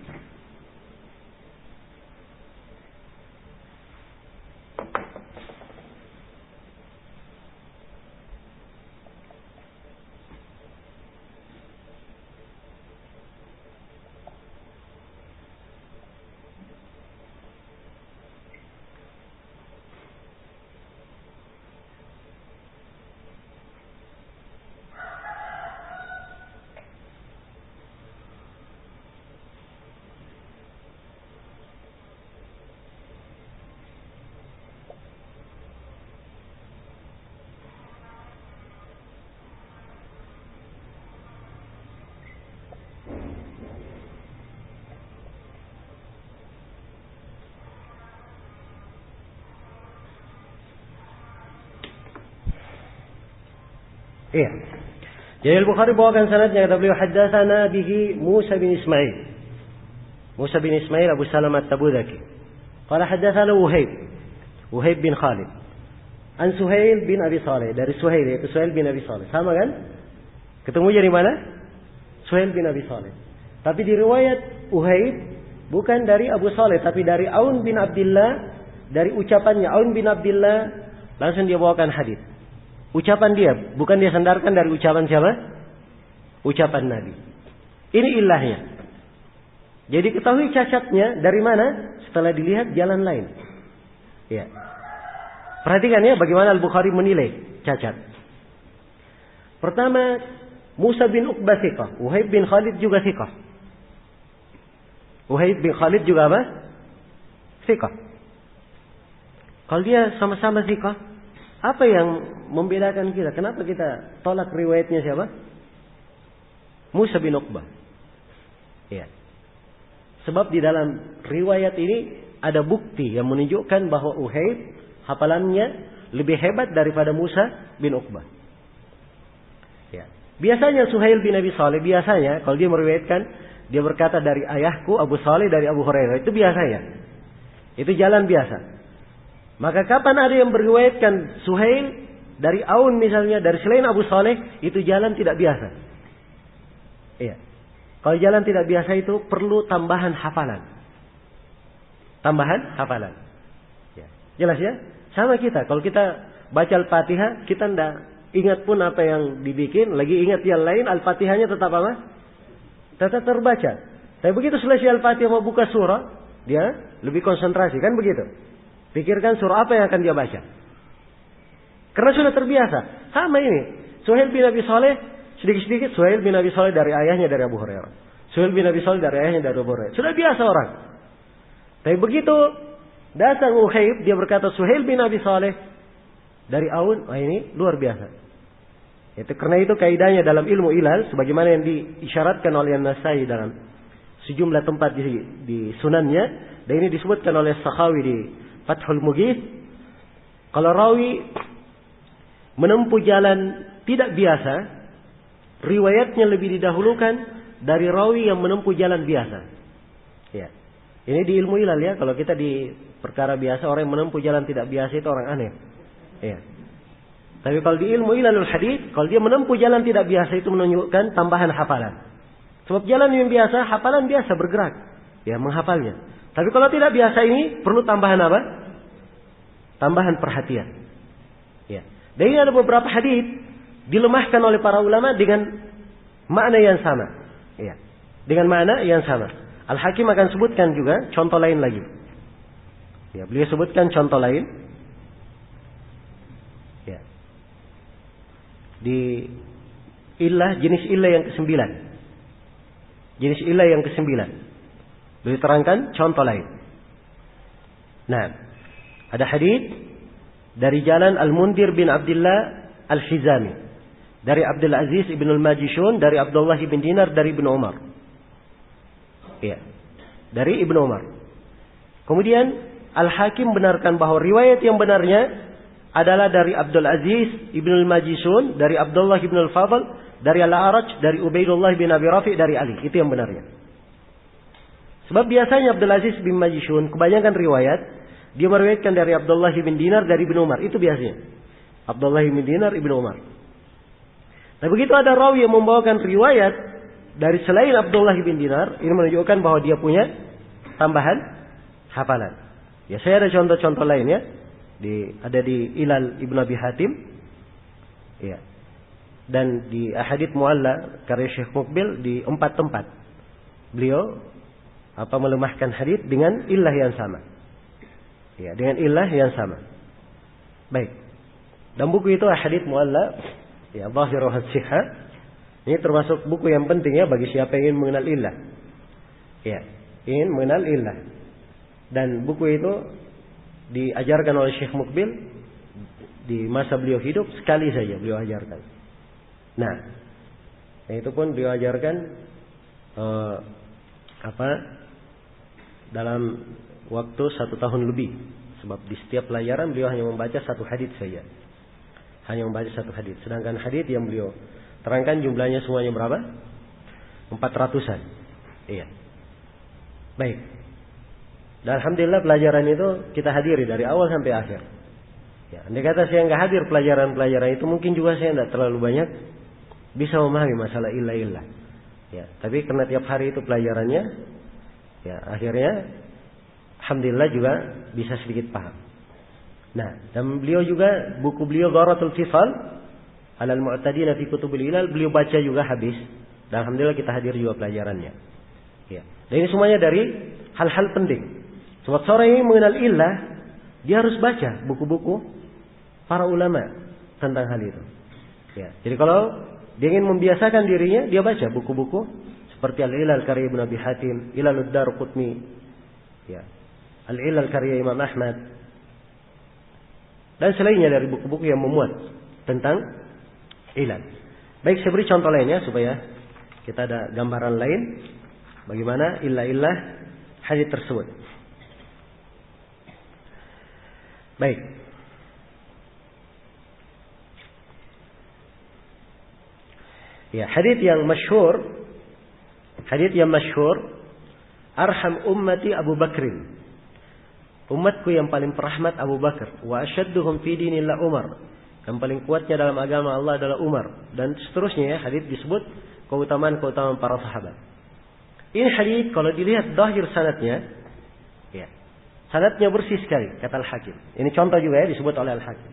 Iya. Jadi Al-Bukhari bawakan sanadnya, kata beliau, haddatsana bihi Musa bin Ismail. Musa bin Ismail Abu Salamah At-Tabudaki. Qala haddatsana Wuhaib bin Khalid. An Suhail bin Abi Salih, dari Suhail, yaitu Suhail bin Abi Salih. Sama kan? Ketemu dari mana? Suhail bin Abi Salih. Tapi di riwayat Wuhaib bukan dari Abu Salih, tapi dari Aun bin Abdullah, dari ucapannya Aun bin Abdullah, langsung dia bawakan hadis. Ucapan dia, bukan dia sandarkan dari ucapan siapa? Ucapan Nabi. Ini ilahnya. Jadi ketahui cacatnya dari mana? Setelah dilihat jalan lain. Ya. Perhatikan ya bagaimana Al-Bukhari menilai cacat. Pertama, Musa bin Uqbah thiqah. Wuhaib bin Khalid juga thiqah. Wuhaib bin Khalid juga apa? Thiqah. Kalau dia sama-sama thiqah, apa yang membedakan kita? Kenapa kita tolak riwayatnya siapa? Musa bin Uqbah. Ya. Sebab di dalam riwayat ini ada bukti yang menunjukkan bahwa Uhaib hafalannya lebih hebat daripada Musa bin Uqbah. Ya. Biasanya Suhail bin Abi Saleh biasanya kalau dia meriwayatkan, dia berkata dari ayahku Abu Saleh dari Abu Hurairah, itu biasanya. Itu jalan biasa. Maka kapan ada yang meriwayatkan Suhail dari Aun misalnya, dari selain Abu Saleh, itu jalan tidak biasa. Iya. Kalau jalan tidak biasa itu perlu tambahan hafalan. Tambahan hafalan. Ya. Jelas ya? Sama kita. Kalau kita baca Al-Fatihah, kita tidak ingat pun apa yang dibikin, lagi ingat yang lain, Al-Fatihahnya tetap apa? Tetap terbaca. Tapi begitu selesai Al-Fatihah mau buka surah, dia lebih konsentrasi. Kan begitu? Pikirkan surah apa yang akan dia baca. Karena sudah terbiasa. Sama ini. Suhail bin Abi Saleh, sedikit-sedikit Suhail bin Abi Saleh dari ayahnya dari Abu Hurairah. Suhail bin Abi Saleh dari ayahnya dari Abu Hurairah. Sudah biasa orang. Tapi begitu datang Uhaib, dia berkata Suhail bin Abi Saleh dari Aun, ini luar biasa. Itu karena itu kaidahnya dalam ilmu ilal, sebagaimana yang diisyaratkan oleh An-Nasai dalam sejumlah tempat di sunannya, dan ini disebutkan oleh Sakhawi di Fathul Mughith. Kalau rawi menempuh jalan tidak biasa, riwayatnya lebih didahulukan dari rawi yang menempuh jalan biasa. Ya. Ini di ilmu ilal ya. Kalau kita di perkara biasa, orang yang menempuh jalan tidak biasa itu orang aneh. Ya. Tapi kalau di ilmu ilalul hadits, kalau dia menempuh jalan tidak biasa, itu menunjukkan tambahan hafalan. Sebab jalan yang biasa, hafalan biasa bergerak. Ya, menghafalnya. Tapi kalau tidak biasa ini, perlu tambahan apa? Tambahan perhatian. Ya. Dan ini ada beberapa hadits dilemahkan oleh para ulama dengan makna yang sama. Ya. Dengan makna yang sama. Al-Hakim akan sebutkan juga contoh lain lagi. Ya, beliau sebutkan contoh lain. Ya. Di illah, jenis illah yang ke-9. Jenis illah yang ke-9. Beliau terangkan contoh lain. Nah, ada hadits dari jalan Al-Mundhir bin Abdullah Al-Hizami, dari Abdul Aziz ibn Al-Majishun, dari Abdullah bin Dinar, dari Ibnu Umar. Ya, dari Ibnu Umar. Kemudian Al-Hakim benarkan bahwa riwayat yang benarnya adalah dari Abdul Aziz ibn Al-Majishun, dari Abdullah ibn Al-Fadl, dari Al-A'raj, dari Ubaidullah bin Abi Rafi', dari Ali. Itu yang benarnya. Sebab biasanya Abdul Aziz bin Majishun kebanyakan riwayat dia meriwayatkan dari Abdullah bin Dinar, dari Ibnu Umar. Itu biasanya. Abdullah bin Dinar, Ibnu Umar. Nah, begitu ada rawi yang membawakan riwayat dari selain Abdullah bin Dinar, ini menunjukkan bahwa dia punya tambahan hafalan. Ya, saya ada contoh-contoh lainnya. Ada di Ilal Ibn Abi Hatim. Ya. Dan di Ahadits Mu'alla karya Syekh Muqbil di 4 tempat. Beliau melemahkan hadits dengan illah yang sama. Ya, dengan illah yang sama. Baik. Dan buku itu Ahadits Mu'alla, ya, Zahiruha Sihah. Ini termasuk buku yang penting ya bagi siapa yang ingin mengenal illah. Ya, ingin mengenal illah. Dan buku itu diajarkan oleh Syekh Muqbil di masa beliau hidup, sekali saja beliau ajarkan. Nah, itu pun beliau ajarkan dalam waktu 1 tahun lebih. Sebab di setiap pelajaran beliau hanya membaca 1 hadits saja. Hanya membaca 1 hadits. Sedangkan hadits yang beliau terangkan jumlahnya semuanya berapa? 400-an. Iya. Baik. Dan alhamdulillah pelajaran itu kita hadiri dari awal sampai akhir. Ya, andai kata saya nggak hadir pelajaran-pelajaran itu, mungkin juga saya tidak terlalu banyak bisa memahami masalah illah-illah. Ya, tapi karena tiap hari itu pelajarannya, ya akhirnya alhamdulillah juga bisa sedikit paham. Nah, dan beliau juga buku beliau Gharatul Fisal Alal Mu'tadina fi Kutubil Ilal beliau baca juga habis, dan alhamdulillah kita hadir juga pelajarannya. Ya. Dan ini semuanya dari hal-hal penting. Sebab seorang yang mengenal illah, dia harus baca buku-buku para ulama tentang hal itu. Ya. Jadi kalau dia ingin membiasakan dirinya, dia baca buku-buku seperti Al-Ilal karya Ibn Abi Hatim, Ilalud Darqutni, ya, Al-Ilal karya Imam Ahmad, dan selainnya dari buku-buku yang memuat tentang ilal. Baik, saya beri contoh lainnya supaya kita ada gambaran lain bagaimana illah-illah hadits tersebut. Baik. Ya, hadits yang masyhur, arham ummati Abu Bakrin. Umatku yang paling perahmat Abu Bakar. Wa asyadduhum fi dinillah Umar. Yang paling kuatnya dalam agama Allah adalah Umar. Dan seterusnya ya, hadits disebut keutamaan-keutamaan para sahabat. Ini hadits kalau dilihat zahir sanadnya, ya, sanadnya bersih sekali, kata Al-Hakim. Ini contoh juga ya, disebut oleh Al-Hakim.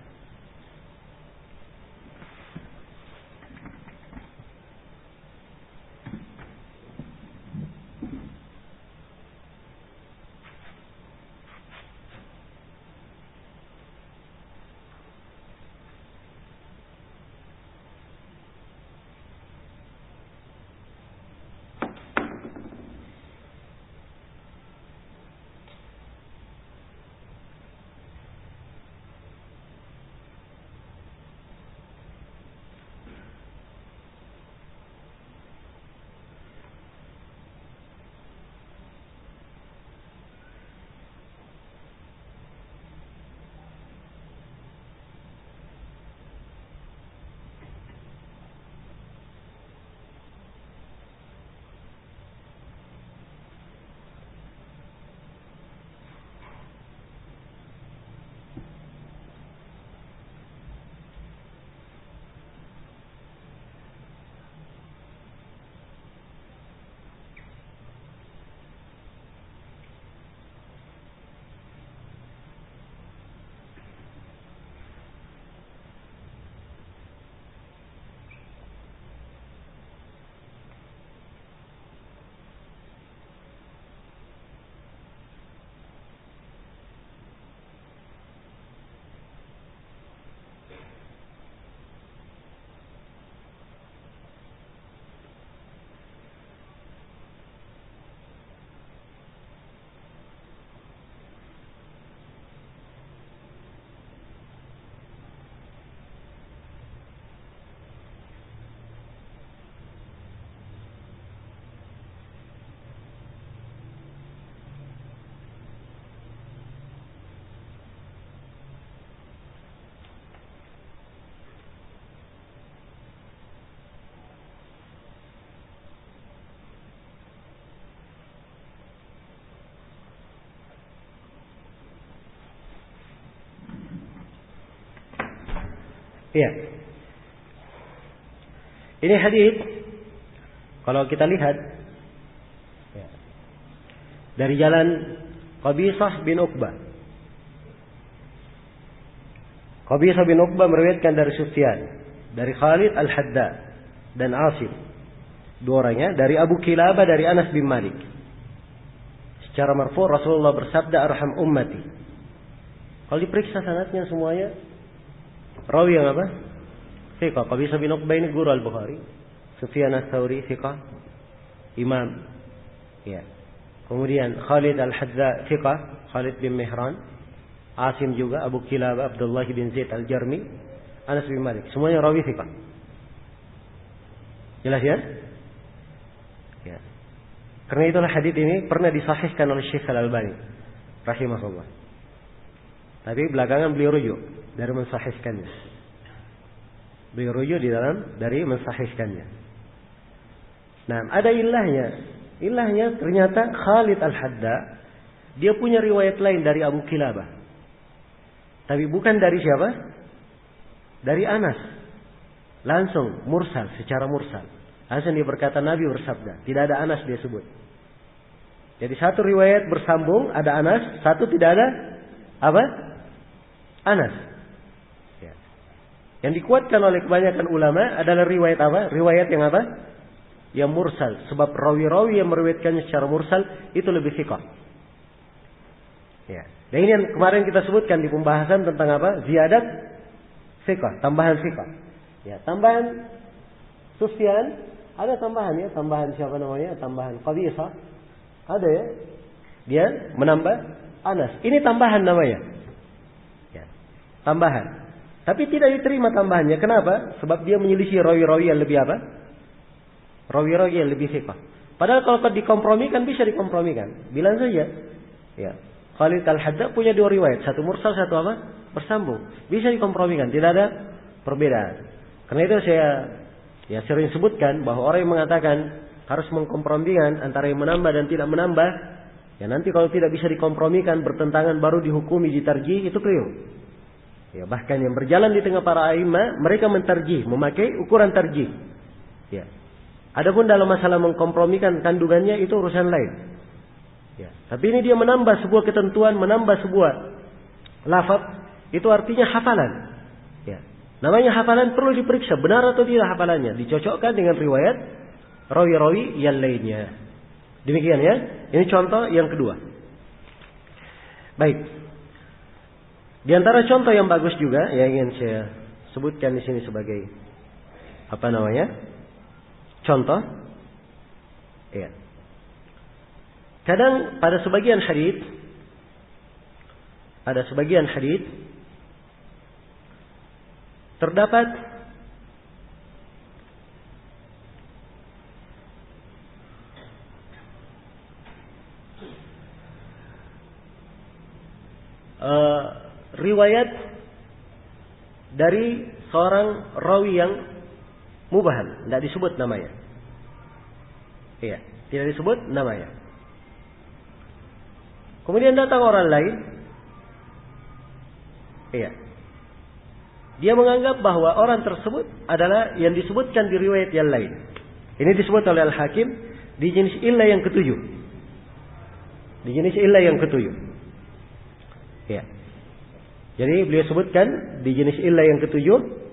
Iya. Ini hadis kalau kita lihat ya, dari jalan Qabisah bin Uqbah. Qabisah bin Uqbah meriwayatkan dari Sufyan, dari Khalid Al-Hadda dan Asim. Dua orangnya dari Abu Kilabah dari Anas bin Malik. Secara marfu' Rasulullah bersabda, "Arham ummati." Kalau diperiksa sanadnya semuanya rawi yang apa? Thiqah. Qabisah bin Uqbah ini guru Al-Bukhari. Sufyan Ats-Tsauri thiqah, imam. Ya. Kemudian Khalid Al-Hadza thiqah, Khalid bin Mihran. Asim juga, Abu Kilabah Abdullah bin Zaid Al-Jarmi, Anas bin Malik. Semuanya rawi thiqah. Jelas ya? Ya. Karena itulah hadis ini pernah disahihkan oleh Syekh Al-Albani rahimahullah. Tapi belakangan beliau rujuk dari mensahihkannya. Beliau rujuk dari mensahihkannya. Nah, ada ilahnya. Ilahnya ternyata Khalid Al-Hadda dia punya riwayat lain dari Abu Kilabah. Tapi bukan dari siapa? Dari Anas. Langsung mursal, secara mursal. Langsung dia berkata Nabi bersabda. Tidak ada Anas dia sebut. Jadi satu riwayat bersambung ada Anas, satu tidak ada apa? Anas. Ya. Yang dikuatkan oleh kebanyakan ulama adalah riwayat apa? Riwayat yang apa? Yang mursal. Sebab rawi-rawi yang meriwayatkannya secara mursal itu lebih thiqah. Ya. Dan ini yang kemarin kita sebutkan di pembahasan tentang apa? Ziyadat thiqah, tambahan thiqah. Ya, tambahan Sufyan, ada tambahan ya, tambahan siapa namanya? Tambahan Qabisah. Ada ya. Dia menambah Anas. Ini tambahan namanya. Tambahan. Tapi tidak diterima tambahannya. Kenapa? Sebab dia menyelisih rawi-rawi yang lebih apa? Rawi-rawi yang lebih thiqah. Padahal kalau dikompromikan bisa dikompromikan. Bilang saja. Ya. Khalid Al-Hadda punya dua riwayat, satu mursal, satu apa? Bersambung. Bisa dikompromikan, tidak ada perbedaan. Karena itu saya sering sebutkan bahwa orang yang mengatakan harus mengkompromikan antara yang menambah dan tidak menambah, ya nanti kalau tidak bisa dikompromikan bertentangan baru dihukumi ditarjih, itu keliru. Ya, bahkan yang berjalan di tengah para a'imah, mereka mentarjih, memakai ukuran tarjih. Ya. Adapun dalam masalah mengkompromikan kandungannya itu urusan lain. Ya. Tapi ini dia menambah sebuah ketentuan, menambah sebuah lafaz, itu artinya hafalan. Ya. Namanya hafalan perlu diperiksa benar atau tidak hafalannya, dicocokkan dengan riwayat rawi-rawi yang lainnya. Demikian ya. Ini contoh yang kedua. Baik. Di antara contoh yang bagus juga yang ingin saya sebutkan di sini sebagai contoh. Ya. Kadang pada sebagian hadits terdapat riwayat dari seorang rawi yang mubham, tidak disebut namanya. Iya, tidak disebut namanya. Kemudian datang orang lain. Iya. Dia menganggap bahwa orang tersebut adalah yang disebutkan di riwayat yang lain. Ini disebut oleh Al-Hakim di jenis illah yang ketujuh. Iya. Jadi beliau sebutkan di jenis illah yang ketujuh.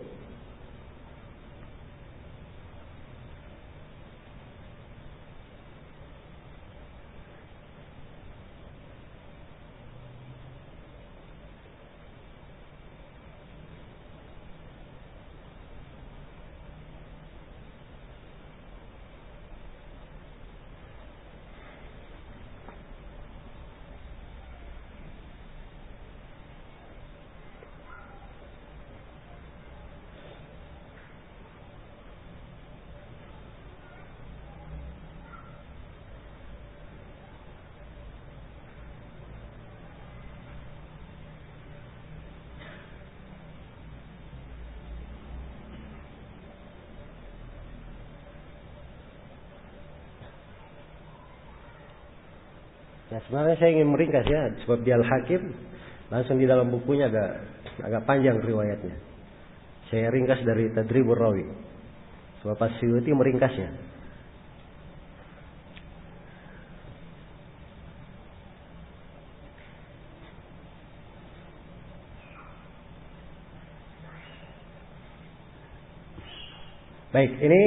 Nah, sebenarnya saya ingin meringkas ya, sebab dia Al-Hakim langsung di dalam bukunya agak panjang riwayatnya. Saya ringkas dari Tadribur Rawi. Sebab As-Suyuti meringkasnya. Baik, ini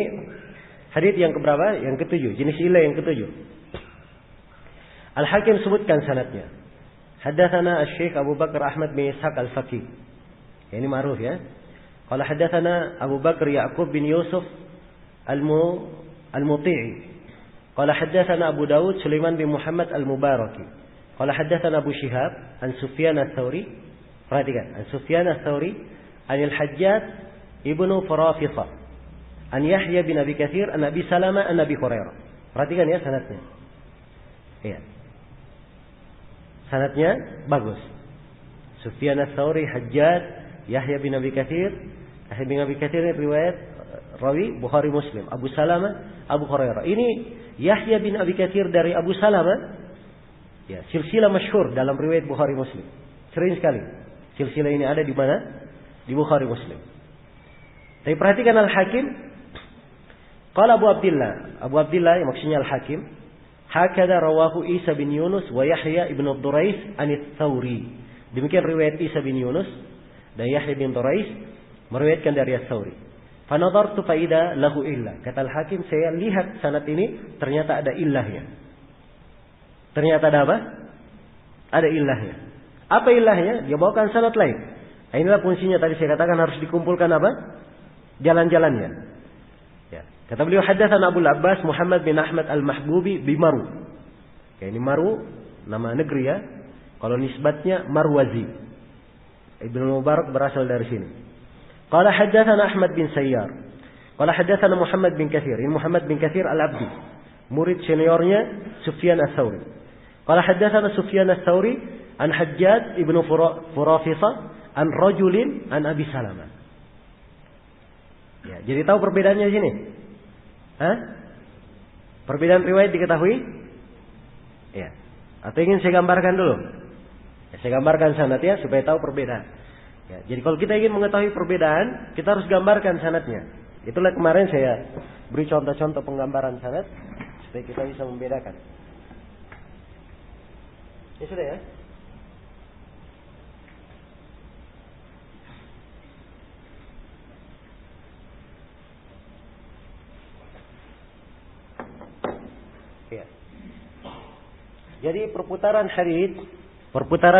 hadits yang keberapa? Yang ketujuh, jenis illah yang ketujuh. Al-Hakim sebutkan sanadnya. Haddatsana Asy-Syaikh Abu Bakar Ahmad bin Ishaq Al-Faqih. Ini ma'ruf ya. Qala haddatsana Abu Bakar Ya'qub bin Yusuf Al-Muti'i. Qala haddatsana Abu Dawud Sulaiman bin Muhammad Al-Mubaraki. Qala haddatsana Abu Shihab an Sufyan Ats-Tsauri. Perhatikan, an Sufyan Ats-Tsauri an Al-Hajjaj ibnu Farafisa. An Yahya bin Abi Katsir an Abi Salama an Abi Hurairah. Perhatikan ya sanadnya. Iya. Sanadnya bagus. Sufyan Ats-Tsauri, Hajjaj, Yahya bin Abi Katsir. Yahya bin Abi Katsir ini riwayat rawi Bukhari Muslim. Abu Salama, Abu Hurairah. Ini Yahya bin Abi Katsir dari Abu Salama. Ya, silsilah masyhur dalam riwayat Bukhari Muslim. Sering sekali. Silsilah ini ada di mana? Di Bukhari Muslim. Tapi perhatikan Al-Hakim. Qala Abu Abdillah. Abu Abdillah yang maksudnya Al-Hakim. Hakada rawahu Isa bin Yunus wa Yahya ibn Durais anit Tsauri. Demikian riwayat Isa bin Yunus dan Yahya bin Durais meriwayatkan dari Ats-Tsauri. Fa nadartu fa idza lahu illa. Kata Al-Hakim, saya lihat sanad ini ternyata ada illahnya. Ternyata ada apa? Ada illahnya. Apa illahnya? Dia bawakan sanad lain. Nah, inilah fungsinya tadi saya katakan harus dikumpulkan apa? Jalan-jalannya. Ya. Kata beliau, haddatsana Abu Abbas Muhammad bin Ahmad Al-Mahbubi bi Maru. Ya, ini Maru nama negeri ya. Kalau nisbatnya Marwazi. Ibnu Mubarak berasal dari sini. Qala haddatsana Ahmad bin Sayyar. Qala haddatsana Muhammad bin Katsir. Ini Muhammad bin Katsir Al-Abdi. Murid seniornya Sufyan Ats-Tsauri. Qala haddatsana Sufyan Ats-Tsauri an Hajjaj ibnu Furafisah an rajulin an Abi Salamah. Ya, jadi tahu perbedaannya di sini? Hah? Perbedaan riwayat diketahui? Ya. Atau ingin saya gambarkan dulu? Ya, saya gambarkan sanadnya supaya tahu perbedaan. Ya, jadi kalau kita ingin mengetahui perbedaan, kita harus gambarkan sanadnya. Itulah kemarin saya beri contoh-contoh penggambaran sanad supaya kita bisa membedakan. Ya sudah ya. Ya. Jadi perputaran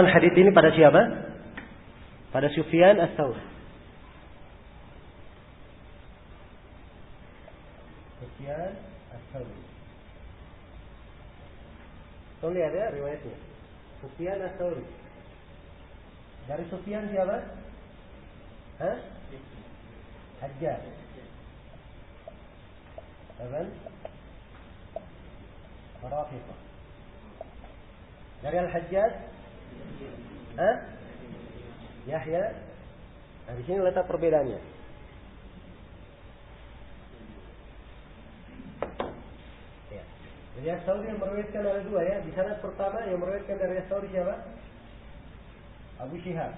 hadits ini pada siapa? Pada Sufyan Ats-Tsauri. Sufyan Ats-Tsauri. Tuh lihat ya riwayatnya. Sufyan Ats-Tsauri. Dari Sufyan siapa? Hah? Hajjaj. Taban? Furafisah. Dari Al-Hajjaj? Hah? Yahya. Nah, di sini letak perbedaannya. Ya. Jadi Ats-Tsauri yang meriwayatkan ada dua ya. Di sanad pertama yang meriwayatkan dari Ats-Tsauri siapa? Abu Syihab.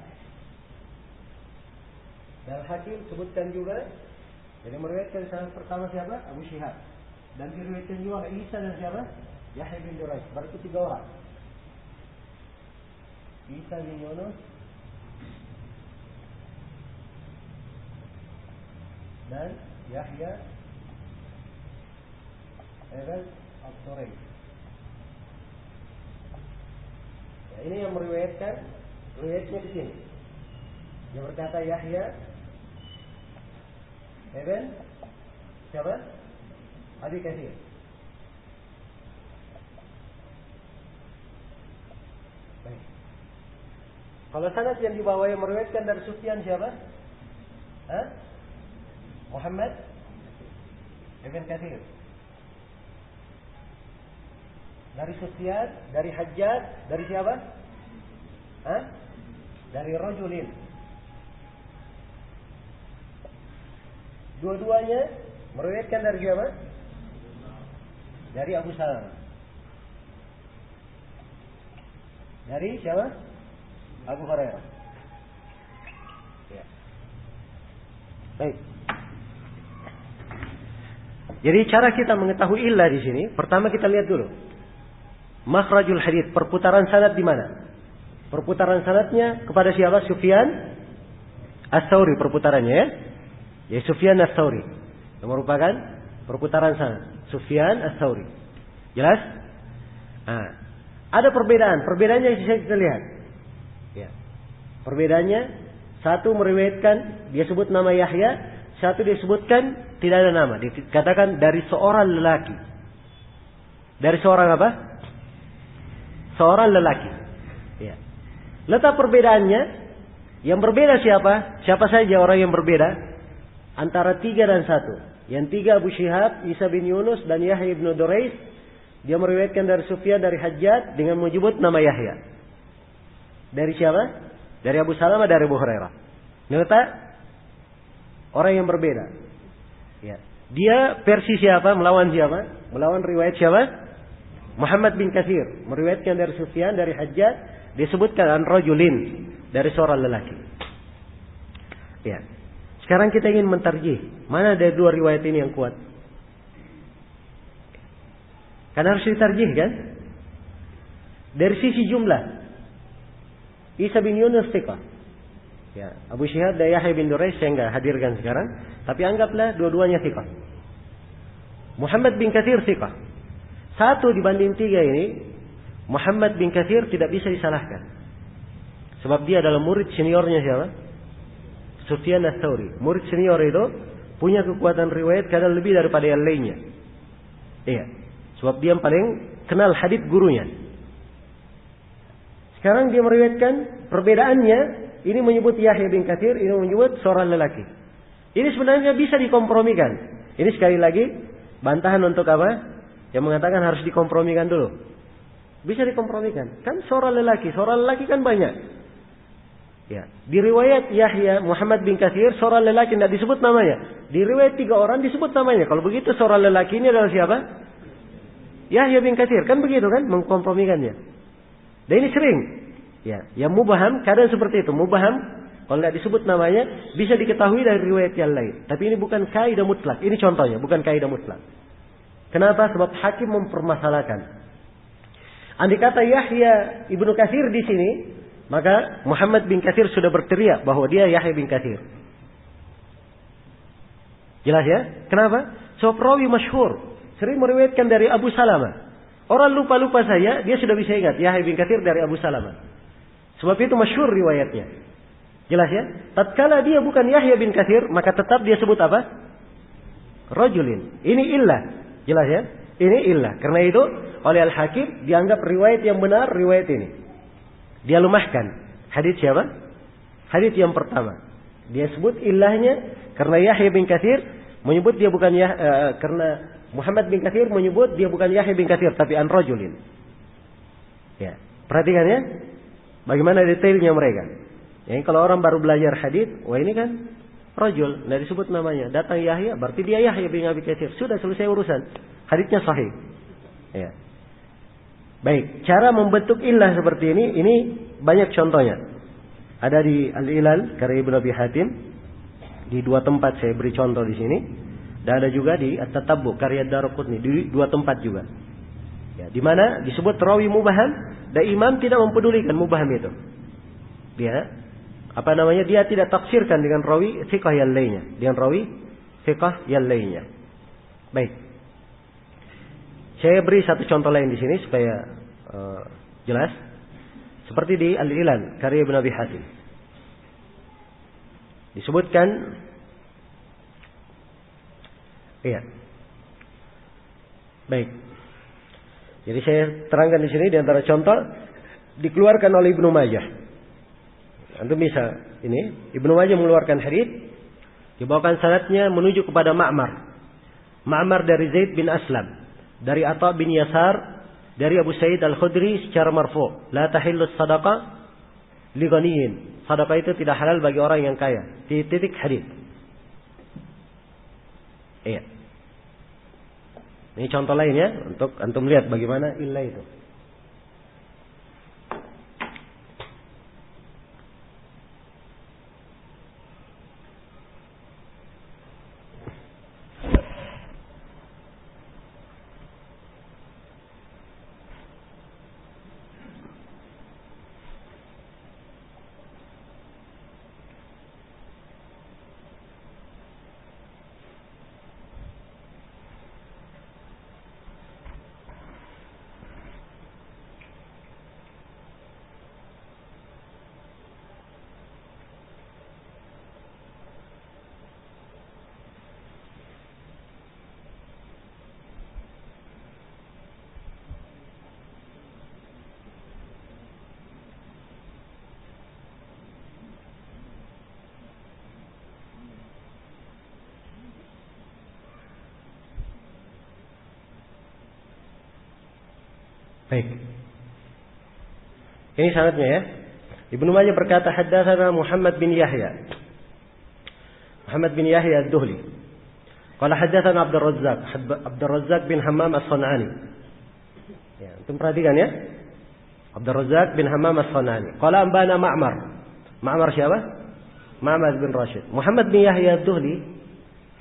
Dan Hakim sebutkan juga. Jadi meriwayatkan sanad pertama siapa? Abu Syihab. Dan diriwayatkan juga Isa dan siapa? Yahya bin Durayq. Berarti 3 orang. Isa bin Yunus dan Yahya ibn Ats-Tsauri. Ya, ini yang meriwayatkan riwayatnya di sini. Yang berkata Yahya ibn siapa? Abi Katsir. Baik. Kalau sanad yang dibawa yang meriwayatkan dari Sufyan siapa? Hah? Muhammad ibn Katsir. Dari Sufyan, dari Hajjaj, dari siapa? Hah? Dari rajulin. Dua-duanya meriwayatkan dari siapa? Dari Abu Salamah. Dari siapa? Abu Hurairah. Ya. Baik. Jadi cara kita mengetahui illah di sini, pertama kita lihat dulu makhrajul hadits, perputaran sanad di mana? Perputaran sanadnya kepada siapa? Sufyan Ats-Tsauri perputarannya ya. Ya Sufyan Ats-Tsauri. Yang merupakan perputaran sanad. Sufyan Ats-Tsauri. Jelas? Nah, ada perbedaan. Perbedaannya bisa kita lihat. Ya. Perbedaannya satu meriwayatkan dia sebut nama Yahya, satu disebutkan tidak ada nama. Dikatakan dari seorang lelaki. Dari seorang apa? Seorang lelaki. Ya. Letak perbedaannya, yang berbeda siapa? Siapa saja orang yang berbeda? Antara 3 dan 1. Yang 3 Abu Syihab, Isa bin Yunus dan Yahya bin Durayq. Dia meriwayatkan dari Sufyan dari Hajjaj dengan menyebut nama Yahya. Dari siapa? Dari Abu Salamah, dari Abu Hurairah. Ini letak orang yang berbeda. Ya. Dia versi siapa? Melawan siapa? Melawan riwayat siapa? Muhammad bin Katsir meriwayatkan dari Sufyan dari Hajjaj, disebutkan an rajulin, dari seorang lelaki. Ya. Sekarang kita ingin mentarjih, mana dari dua riwayat ini yang kuat? Karena harus ditarjih kan? Dari sisi jumlah, Isa bin Yunus thiqah. Ya, Abu Syihab dan Yahya bin Durayq saya enggak hadirkan sekarang, tapi anggaplah dua-duanya thiqah. Muhammad bin Katsir thiqah. 1 dibanding 3 ini, Muhammad bin Katsir tidak bisa disalahkan. Sebab dia adalah murid seniornya siapa? Sufyan Ats-Tsauri. Murid senior itu punya kekuatan riwayat kadang lebih daripada yang lainnya. Iya. Sebab dia yang paling kenal hadits gurunya. Sekarang dia meriwayatkan perbedaannya, ini menyebut Yahya bin Katsir, ini menyebut seorang lelaki. Ini sebenarnya bisa dikompromikan. Ini sekali lagi bantahan untuk apa? Yang mengatakan harus dikompromikan dulu. Bisa dikompromikan. Kan seorang lelaki kan banyak. Ya, di riwayat Yahya Muhammad bin Katsir seorang lelaki tidak disebut namanya. Di riwayat 3 orang disebut namanya. Kalau begitu seorang lelaki ini adalah siapa? Yahya bin Katsir. Kan begitu kan mengkompromikannya. Dan ini sering. Ya, yang mubham kadang seperti itu. Mubham kalau tidak disebut namanya bisa diketahui dari riwayat yang lain. Tapi ini bukan kaidah mutlak. Ini contohnya, bukan kaidah mutlak. Kenapa? Sebab hakim mempermasalahkan. Andai kata Yahya Ibnu Katsir di sini, maka Muhammad bin Katsir sudah berteriak bahwa dia Yahya bin Katsir. Jelas ya? Kenapa? Sebab rawi masyhur, sering meriwayatkan dari Abu Salamah. Orang lupa-lupa saya, dia sudah bisa ingat Yahya bin Katsir dari Abu Salamah. Sebab itu masyhur riwayatnya. Jelas ya? Tatkala dia bukan Yahya bin Katsir, maka tetap dia sebut apa? Rajulin. Ini illah. Jelas ya? Ini illah. Karena itu oleh Al-Hakim dianggap riwayat yang benar riwayat ini. Dia lemahkan. Hadits siapa? Hadits yang pertama. Dia sebut illahnya karena Yahya bin Katsir menyebut dia bukan karena Muhammad bin Katsir menyebut dia bukan Yahya bin Katsir tapi an rajulin. Ya, perhatikan ya. Bagaimana detailnya mereka. Ya, kalau orang baru belajar hadits, wah ini kan rajul, tidak disebut namanya. Datang Yahya, berarti dia Yahya bin Abi Katsir. Sudah selesai urusan. Haditsnya sahih. Ya. Baik, cara membentuk illah seperti ini banyak contohnya. Ada di Al-Ilal karya Ibnu Abi Hatim. Di 2 tempat saya beri contoh di sini. Dan ada juga di At-Tatabbu karya Daruqutni di 2 tempat juga. Ya, di mana disebut rawi mubham dan imam tidak mempedulikan mubham itu. Dia dia tidak tafsirkan dengan rawi thiqah yang lainnya, dengan rawi thiqah yang lainnya. Baik. Saya beri satu contoh lain di sini supaya jelas. Seperti di Al-Ilal karya Ibnu Abi Hatim. Disebutkan iya. Baik. Jadi saya terangkan di sini di antara contoh dikeluarkan oleh Ibnu Majah. Antum bisa ini Ibnu Majah mengeluarkan hadits dibawakan sanadnya menuju kepada Ma'mar dari Zaid bin Aslam, dari Atha bin Yasar, dari Abu Sa'id Al-Khudri secara marfu', la tahillu sadaqah li ghaniyin. Sedekah itu tidak halal bagi orang yang kaya. Titik hadits. Iya. Ini contoh lain ya untuk antum lihat bagaimana illah itu. Baik. Ini sanadnya ya. Ibnu Majah berkata haddatsana Muhammad bin Yahya. Muhammad bin Yahya ad-Duhli. Qala haddatsana Abdul Razzaq bin Hammam as-San'ani. Ya, antum perhatikan ya. Abdul Razzaq bin Hammam as-San'ani. Qala ambana Ma'mar. Ma'mar siapa? Ma'mar bin Rashid. Muhammad bin Yahya ad-Duhli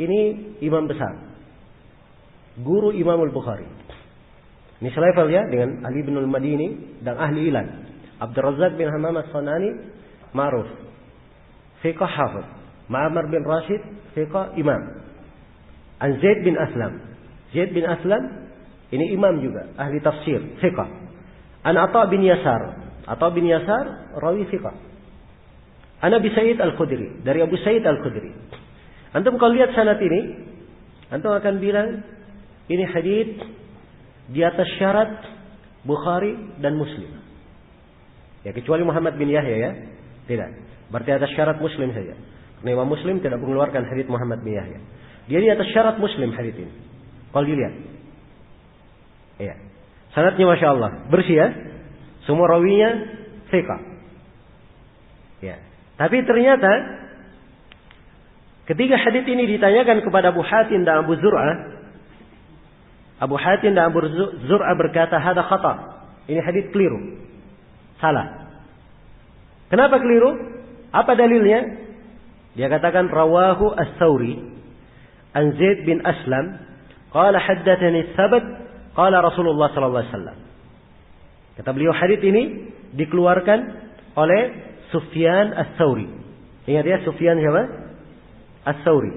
ini imam besar. Guru Imam Al-Bukhari. Ini selevel ya dengan Ali bin Al-Madini dan ahli ilal. Abdul Razzaq bin Hammam as-San'ani ma'ruf. Fiqh hafidh. Ma'mar bin Rashid fiqh imam. An Zaid bin Aslam. Zaid bin Aslam ini imam juga, ahli tafsir, fiqh. An Atha bin Yasar. Atha bin Yasar rawi fiqh. An Abi Sa'id Al-Khudri, dari Abu Sa'id Al-Khudri. Antum kalau lihat sanad ini, antum akan bilang ini hadits di atas syarat Bukhari dan Muslim. Ya kecuali Muhammad bin Yahya ya. Tidak. Berarti atas syarat Muslim saja. Karena Imam Muslim tidak mengeluarkan hadits Muhammad bin Yahya. Dia di atas syarat Muslim hadits ini. Kalau dilihat. Ya. Sanadnya Masya Allah, bersih ya. Semua rawinya thiqah. Ya. Tapi ternyata ketika hadits ini ditanyakan kepada Abu Hatim dan Abu Zur'ah, Abu Hatim dan Abu Zur'ah berkata, "Hada khata." Ini hadits keliru. Salah. Kenapa keliru? Apa dalilnya? Dia katakan rawahu As-Sauri an Zaid bin Aslam qala haddatsani Tsabat qala Rasulullah sallallahu alaihi wasallam. Kata beliau hadits ini dikeluarkan oleh Sufyan As-Sauri. Ingat ya, Sufyan siapa? As-Sauri.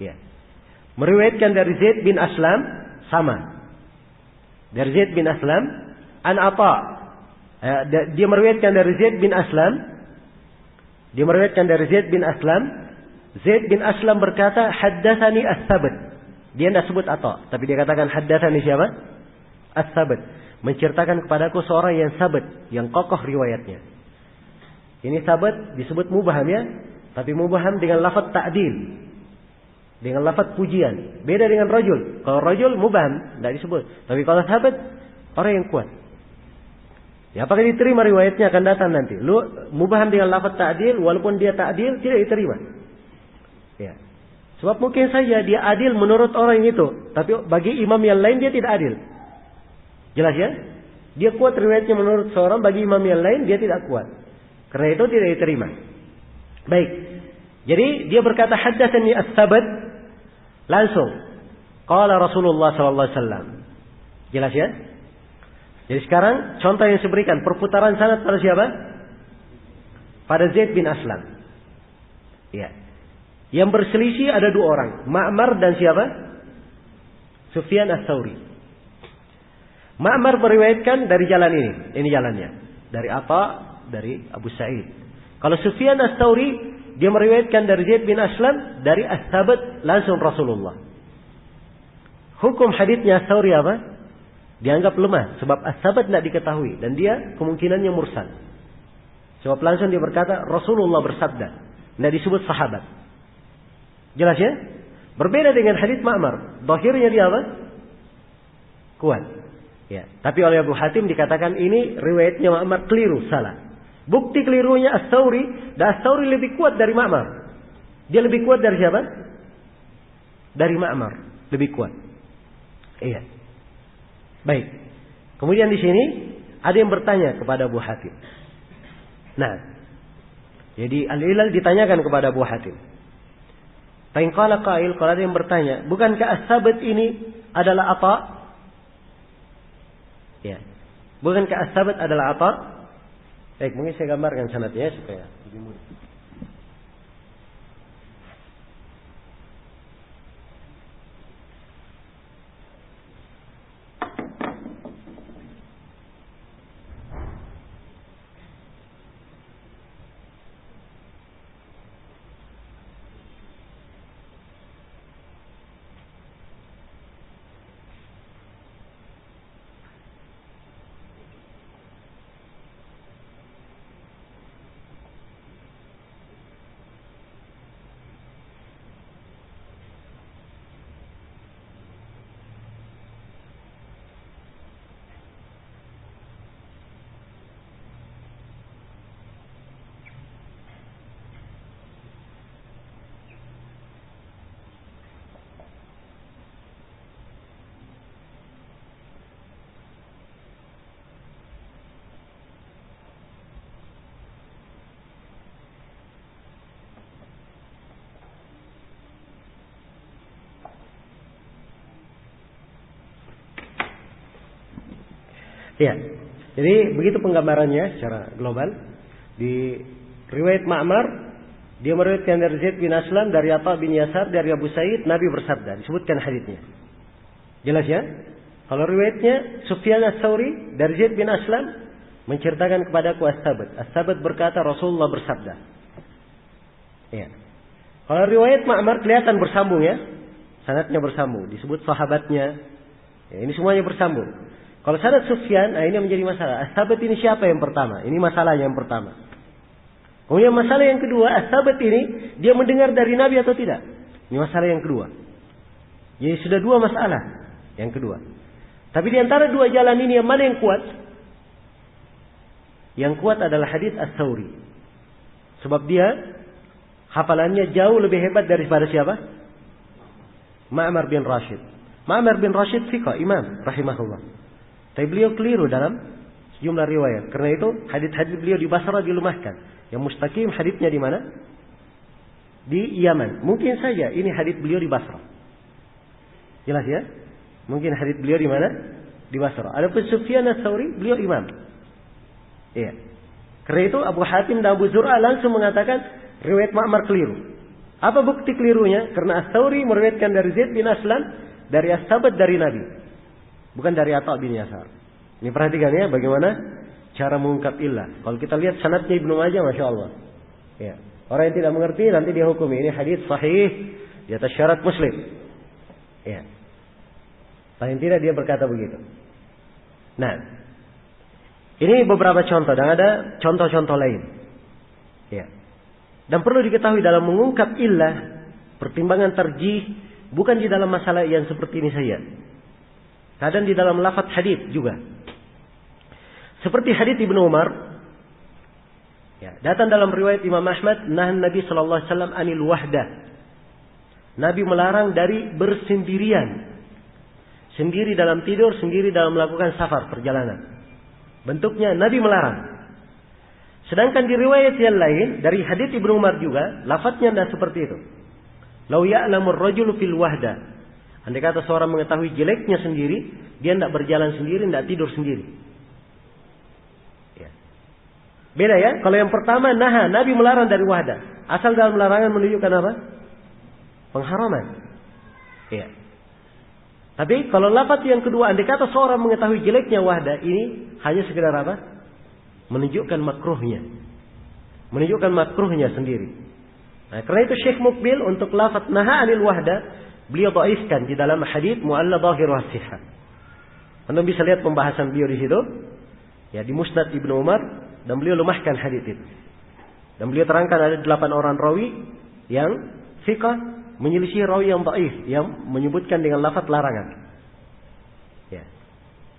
Ya. Meriwayatkan dari Zaid bin Aslam sama. Dari Zaid bin Aslam an Atha. Dia meriwayatkan dari Zaid bin Aslam. Dia meriwayatkan dari Zaid bin Aslam. Zaid bin Aslam berkata, haddatsani As-Sabat. Dia tidak sebut Atha, tapi dia katakan haddatsani siapa? As-Sabat. Menceritakan kepadaku seorang yang sabat, yang kokoh riwayatnya. Ini sabat disebut mubham ya, tapi mubham dengan lafaz ta'dil. Dengan lafaz pujian. Beda dengan rajul. Kalau rajul mubham tidak disebut, tapi kalau sabat orang yang kuat. Ya, apakah diterima riwayatnya akan datang nanti. Lu mubham dengan lafaz ta'dil, walaupun dia ta'dil tidak diterima. Ya. Sebab mungkin saja dia adil menurut orang itu, tapi bagi imam yang lain dia tidak adil. Jelas ya? Dia kuat riwayatnya menurut seorang, bagi imam yang lain dia tidak kuat. Karena itu tidak diterima. Baik. Jadi dia berkata haddatsani As-Sabat, langsung qala Rasulullah sallallahu alaihi wasallam. Jelas ya? Jadi sekarang contoh yang saya berikan, perputaran sanad pada siapa? Pada Zaid bin Aslam. Ya. Yang berselisih ada dua orang, Ma'mar dan siapa? Sufyan Ats-Tsauri. Ma'mar meriwayatkan dari jalan ini jalannya. Dari apa? Dari Abu Sa'id. Kalau Sufyan Ats-Tsauri, dia meriwayatkan dari Zaid bin Aslam, dari As-Sabat langsung Rasulullah. Hukum haditsnya Ats-Tsauri apa? Dianggap lemah sebab As-Sabat tidak diketahui dan dia kemungkinannya mursal. Sebab langsung dia berkata Rasulullah bersabda, tidak disebut sahabat. Jelas ya? Berbeda dengan hadits Ma'mar. Zahirnya dia apa? Kuat. Ya, tapi oleh Abu Hatim dikatakan ini riwayatnya Ma'mar keliru, salah. Bukti kelirunya Ats-Tsauri, dan Ats-Tsauri lebih kuat dari Ma'mar. Dia lebih kuat dari siapa? Dari Ma'mar, lebih kuat. Iya. Baik. Kemudian di sini ada yang bertanya kepada Abu Hatim. Nah, jadi Al-Ilal ditanyakan kepada Abu Hatim. Fa'in qala qail, kalau ada yang bertanya, bukankah As-Sabat ini adalah apa? Ya. Bukankah As-Sabat adalah apa? Baik, mungkin saya gambarkan sanadnya supaya lebih mudah. Ya, jadi begitu penggambarannya secara global. Di riwayat Ma'mar, dia meriwayatkan dari Zaid bin Aslam, dari Atha bin Yasar, dari Abu Sa'id, Nabi bersabda, disebutkan haditsnya. Jelas ya? Kalau riwayatnya Sufyan Ats-Tsauri dari Zaid bin Aslam menceritakan kepadaku As-Sabat. As-Sabat berkata Rasulullah bersabda. Ya. Kalau riwayat Ma'mar kelihatan bersambung ya. Sanadnya bersambung, disebut sahabatnya. Ya, ini semuanya bersambung. Kalau sanad Sufyan, ini menjadi masalah. As-Sabat ini siapa yang pertama? Ini masalah yang pertama. Kemudian masalah yang kedua, As-Sabat ini dia mendengar dari Nabi atau tidak? Ini masalah yang kedua. Jadi sudah dua masalah. Yang kedua. Tapi di antara dua jalan ini yang mana yang kuat? Yang kuat adalah hadits Ats-Tsauri. Sebab dia hafalannya jauh lebih hebat daripada siapa? Ma'mar bin Rashid. Ma'mar bin Rashid fiqh, imam rahimahullah. Tapi beliau keliru dalam sejumlah riwayat. Karena itu hadits-hadits beliau di Basra dilemahkan. Yang mustaqim haditsnya di mana? Di Yaman. Mungkin saja ini hadits beliau di Basra. Jelas ya? Mungkin hadits beliau di mana? Di Basra. Adapun Sufyan Ats-Tsauri, beliau imam. Iya. Karena itu Abu Hatim dan Abu Zur'ah langsung mengatakan riwayat Ma'mar keliru. Apa bukti kelirunya? Karena Ats-Tsauri meriwayatkan dari Zaid bin Aslam, dari As-Sabat, dari Nabi. Bukan dari Atha bin Yasar. Ini perhatikan ya bagaimana cara mengungkap illah. Kalau kita lihat sanadnya Ibnu Majah, Masya Allah. Ya. Orang yang tidak mengerti nanti dia hukumi ini hadits sahih di atas syarat Muslim. Ya. Paling tidak dia berkata begitu. Nah, ini beberapa contoh dan ada contoh-contoh lain. Ya. Dan perlu diketahui dalam mengungkap illah, pertimbangan tarjih bukan di dalam masalah yang seperti ini saja. Kadang di dalam lafaz hadits juga. Seperti hadits Ibnu Umar. Ya, datang dalam riwayat Imam Ahmad, nahan Nabi sallallahu alaihi wasallam anil wahdah. Nabi melarang dari bersendirian. Sendiri dalam tidur, sendiri dalam melakukan safar, perjalanan. Bentuknya Nabi melarang. Sedangkan di riwayat yang lain dari hadits Ibnu Umar juga, lafadznya tidak seperti itu. Lau ya'lamur rajulu fil wahda. Andai kata seorang mengetahui jeleknya sendiri, dia tidak berjalan sendiri, tidak tidur sendiri. Ya. Beda ya. Kalau yang pertama, Nabi melarang dari wahda. Asal dalam larangan menunjukkan apa? Pengharaman. Ya. Tapi kalau lafaz yang kedua, andai kata seorang mengetahui jeleknya wahda, ini hanya sekedar apa? Menunjukkan makruhnya. Menunjukkan makruhnya sendiri. Nah, karena itu Syekh Mukbil untuk lafaz naha anil wahda, beliau dhaifkan di dalam hadits mu'alla dhahir wa sihah. Anda bisa lihat pembahasan beliau di situ. Ya, di Musnad Ibnu Umar, dan beliau lemahkan hadits itu. Dan beliau terangkan ada 8 orang rawi yang thiqah menyelisih rawi yang dhaif, yang menyebutkan dengan lafaz larangan. Ya.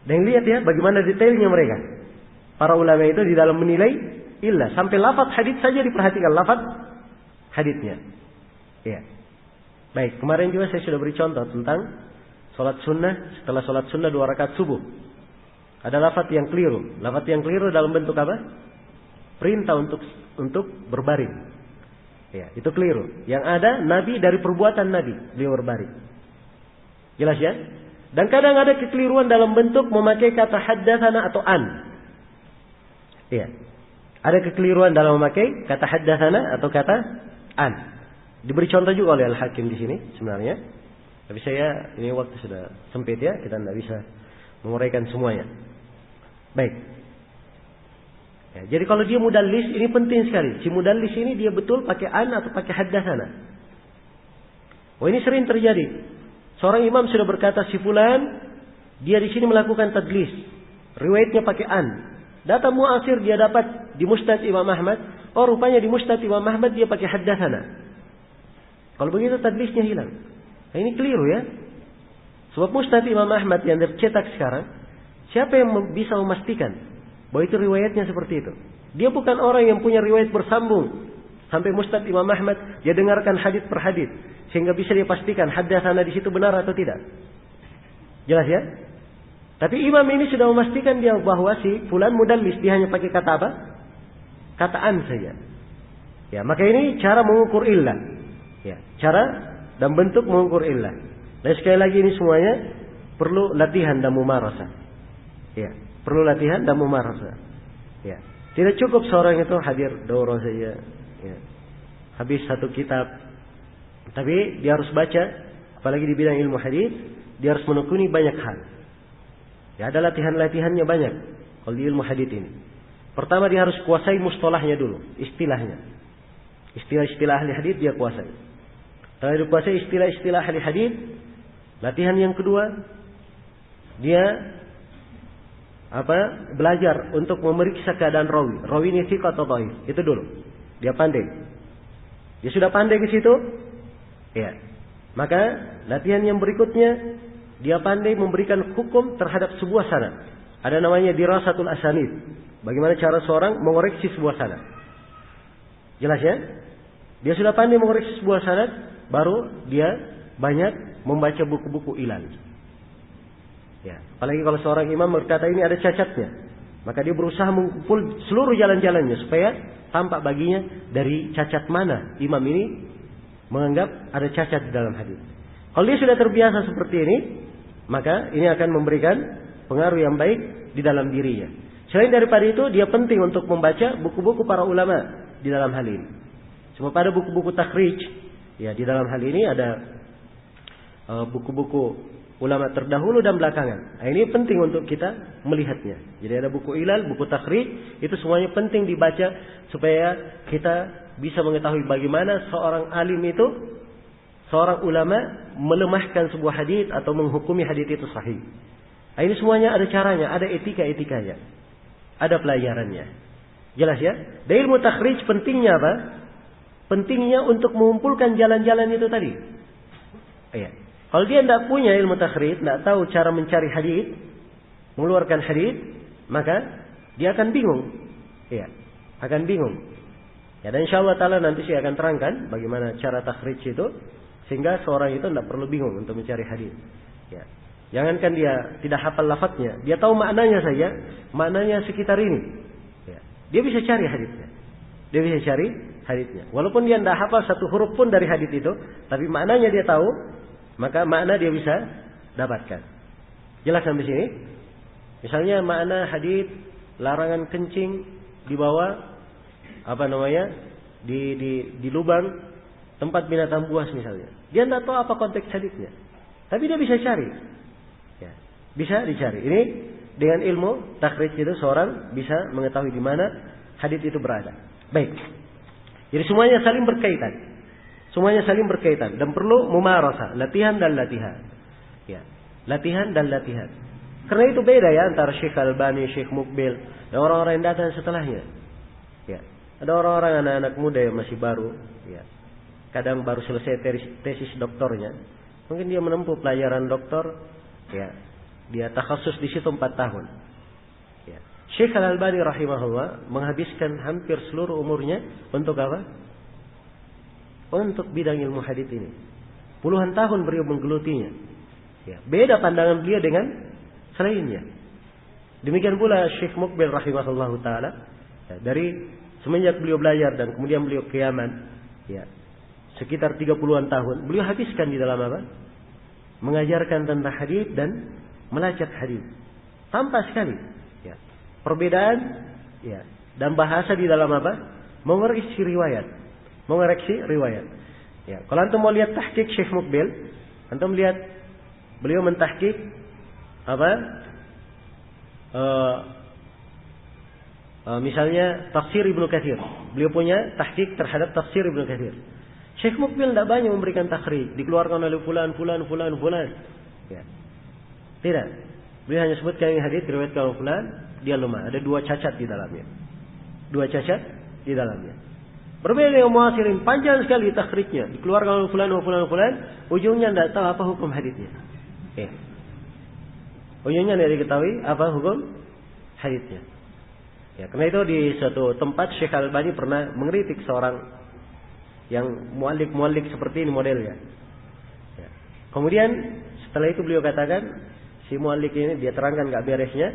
Dan lihat ya bagaimana detailnya mereka. Para ulama itu di dalam menilai illah, sampai lafaz hadits saja diperhatikan lafaz haditsnya. Ya. Baik, kemarin juga saya sudah beri contoh tentang salat sunnah, setelah salat sunnah 2 rakaat subuh. Ada lafaz yang keliru. Lafaz yang keliru dalam bentuk apa? Perintah untuk berbaring. Ya, itu keliru. Yang ada Nabi dari perbuatan Nabi, beliau berbaring. Jelas ya? Dan kadang ada kekeliruan dalam bentuk memakai kata haddatsana atau an. Ya. Ada kekeliruan dalam memakai kata haddatsana atau kata an. Diberi contoh juga oleh Al-Hakim di sini sebenarnya. Tapi saya ini waktu sudah sempit ya, kita tidak bisa menguraikan semuanya. Baik. Ya, jadi kalau dia mudallis, ini penting sekali. Si mudallis ini dia betul pakai an atau pakai haddatsana. Oh, ini sering terjadi. Seorang imam sudah berkata si fulan, dia di sini melakukan tadlis. Riwayatnya pakai an. Data muasir dia dapat di Musnad Imam Ahmad. Oh, rupanya di Musnad Imam Ahmad dia pakai haddatsana. Kalau begitu tadlisnya hilang. Nah, ini keliru ya. Sebab Musnad Imam Ahmad yang tercetak sekarang, siapa yang bisa memastikan bahwa itu riwayatnya seperti itu? Dia bukan orang yang punya riwayat bersambung sampai Musnad Imam Ahmad, dia dengarkan hadits per hadits sehingga bisa dia pastikan haddatsana di situ benar atau tidak. Jelas ya? Tapi imam ini sudah memastikan dia bahwa si fulan mudallis, dia hanya pakai kata apa? Kataan saja. Ya, maka ini cara mengukur illah. Ya, cara dan bentuk mengukur illah. Dan sekali lagi ini semuanya perlu latihan dan mumarasah. Ya. Perlu latihan dan mumarasah. Ya. Tidak cukup seorang itu hadir daurah saja. Ya. Habis satu kitab. Tapi dia harus baca. Apalagi di bidang ilmu hadis, dia harus menekuni banyak hal. Ya, ada latihan-latihannya banyak. Kalau di ilmu hadis ini. Pertama dia harus kuasai mustalahnya dulu. Istilahnya. Istilah-istilah ahli hadis dia kuasai. Setelah dia kuasai istilah-istilah ahli hadis, latihan yang kedua, dia belajar untuk memeriksa keadaan rawi. Rawi ini thiqah atau dhaif. Itu dulu. Dia pandai. Dia sudah pandai ke situ. Ya. Maka latihan yang berikutnya dia pandai memberikan hukum terhadap sebuah sanad. Ada namanya dirasatul asanid. Bagaimana cara seorang mengoreksi sebuah sanad. Jelas ya? Dia sudah pandai mengoreksi sebuah sanad, baru dia banyak membaca buku-buku ilal. Ya, apalagi kalau seorang imam berkata ini ada cacatnya, maka dia berusaha mengumpul seluruh jalan-jalannya supaya tampak baginya dari cacat mana imam ini menganggap ada cacat di dalam hadis. Kalau dia sudah terbiasa seperti ini, maka ini akan memberikan pengaruh yang baik di dalam dirinya. Selain daripada itu, dia penting untuk membaca buku-buku para ulama di dalam hal ini. Sebab pada buku-buku takhrij, ya di dalam hal ini ada buku-buku ulama terdahulu dan belakangan. Nah, ini penting untuk kita melihatnya. Jadi ada buku ilal, buku takhrij, itu semuanya penting dibaca supaya kita bisa mengetahui bagaimana seorang alim itu, seorang ulama melemahkan sebuah hadis atau menghukumi hadis itu sahih. Nah, ini semuanya ada caranya, ada etika-etikanya, ada pelajarannya. Jelas ya? Dari ilmu takhrij pentingnya apa? Pentingnya untuk mengumpulkan jalan-jalan itu tadi. Ya. Kalau dia tidak punya ilmu takhrij, tidak tahu cara mencari hadis, mengeluarkan hadis, maka dia akan bingung. Ya, akan bingung. Ya, dan insyaallah taala nanti saya akan terangkan bagaimana cara takhrij itu sehingga seorang itu tidak perlu bingung untuk mencari hadis. Ya. Jangankan dia tidak hafal lafadznya, dia tahu maknanya saja, maknanya sekitar ini. Ya. Dia bisa cari hadisnya. Dia bisa cari hadisnya. Walaupun dia tidak hafal satu huruf pun dari hadis itu, tapi maknanya dia tahu, maka makna dia bisa dapatkan. Jelas sampai sini? Misalnya makna hadis larangan kencing di bawah di lubang tempat binatang buas misalnya. Dia tidak tahu apa konteks hadisnya, tapi dia bisa cari. Ya, bisa dicari. Ini dengan ilmu takhrij itu seorang bisa mengetahui di mana hadis itu berada. Baik. Jadi semuanya saling berkaitan. Semuanya saling berkaitan dan perlu mumarasah, latihan dan latihan. Ya, latihan dan latihan. Karena itu beda ya antara Syekh Albani, Syekh Mukbil dan orang-orang yang datang setelahnya. Ya, ada orang-orang anak-anak muda yang masih baru, ya. Kadang baru selesai tesis doktornya. Mungkin dia menempuh pelajaran doktor, ya. Dia takhasus di situ 4 tahun. Ya. Syekh Al-Albani rahimahullah menghabiskan hampir seluruh umurnya untuk apa? Untuk bidang ilmu hadits ini. Puluhan tahun beliau menggelutinya. Ya, beda pandangan beliau dengan selainnya. Demikian pula Syekh Mukbil rahimahullah taala. Ya, dari semenjak beliau belajar dan kemudian beliau ke Yaman, ya, sekitar 30-an tahun beliau habiskan di dalam apa? Mengajarkan tentang hadits dan melacak hadits. Tampak sekali, ya, perbedaan, ya, dan bahasa di dalam apa? Mengoreksi riwayat. Ya, kalau antum mau lihat tahqiq Syekh Mukbil, antum lihat beliau mentahqiq apa? Misalnya tafsir Ibnu Katsir. Beliau punya tahqiq terhadap tafsir Ibnu Katsir. Syekh Mukbil tidak banyak memberikan takhrij, dikeluarkan oleh fulan. Ya. Tidak. Beliau hanya sebutkan yang hadis diriwayatkan oleh fulan, dia lemah. Ada 2 cacat di dalamnya. 2 cacat di dalamnya. Berbeda dengan muasirin, panjang sekali takhrijnya, dikeluarkan oleh fulan, ujungnya tidak tahu apa hukum hadisnya. Ya. Ujungnya tidak diketahui apa hukum hadisnya. Ya, karena itu di suatu tempat Syekh Al-Albani pernah mengkritik seorang yang muallik seperti ini modelnya. Ya. Kemudian setelah itu beliau katakan si muallik ini dia terangkan enggak beresnya.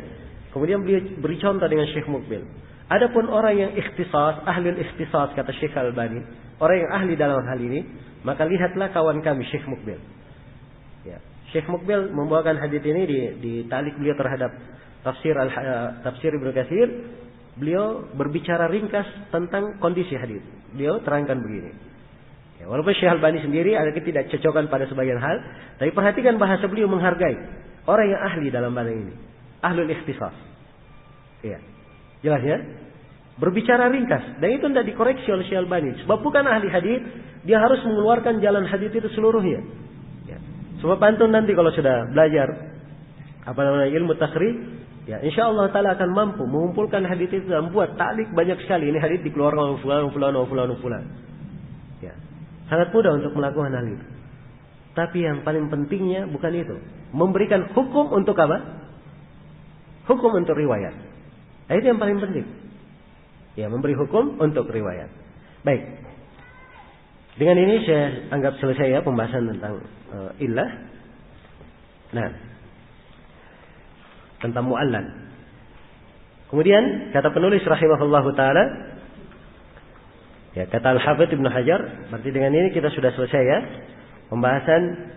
Kemudian beliau beri contoh dengan Syekh Mukbil. Adapun orang yang ikhtisas, ahli ikhtisas kata Syekh Al-Albani, orang yang ahli dalam hal ini, maka lihatlah kawan kami Syekh Mukbil. Ya. Syekh Mukbil membawakan hadis ini di ta'liq beliau terhadap tafsir Ibnu Katsir. Beliau berbicara ringkas tentang kondisi hadis. Beliau terangkan begini. Ya, walaupun Syekh Al-Albani sendiri ada ketidakcocokan pada sebagian hal, tapi perhatikan bahasa beliau menghargai orang yang ahli dalam bidang ini, ahlul ikhtisas. Ya. Jelas ya? Berbicara ringkas dan itu tidak dikoreksi oleh Syekh Al-Albani. Sebab bukan ahli hadis, dia harus mengeluarkan jalan hadis itu seluruhnya. Ya. Sebab antum nanti kalau sudah belajar ilmu takhrij, ya insyaallah taala akan mampu mengumpulkan hadis itu dan buat ta'liq banyak sekali. Ini hadis dikeluarkan oleh fulan. Ya. Sangat mudah untuk melakukan hal itu. Tapi yang paling pentingnya bukan itu. Memberikan hukum untuk apa? Hukum untuk riwayat. Nah, itu yang paling penting. Ya, memberi hukum untuk riwayat. Baik. Dengan ini saya anggap selesai ya pembahasan tentang illah. Nah, tentang mu'allal. Kemudian kata penulis rahimahullahu taala, ya kata Al-Hafidz Ibnu Hajar, berarti dengan ini kita sudah selesai ya pembahasan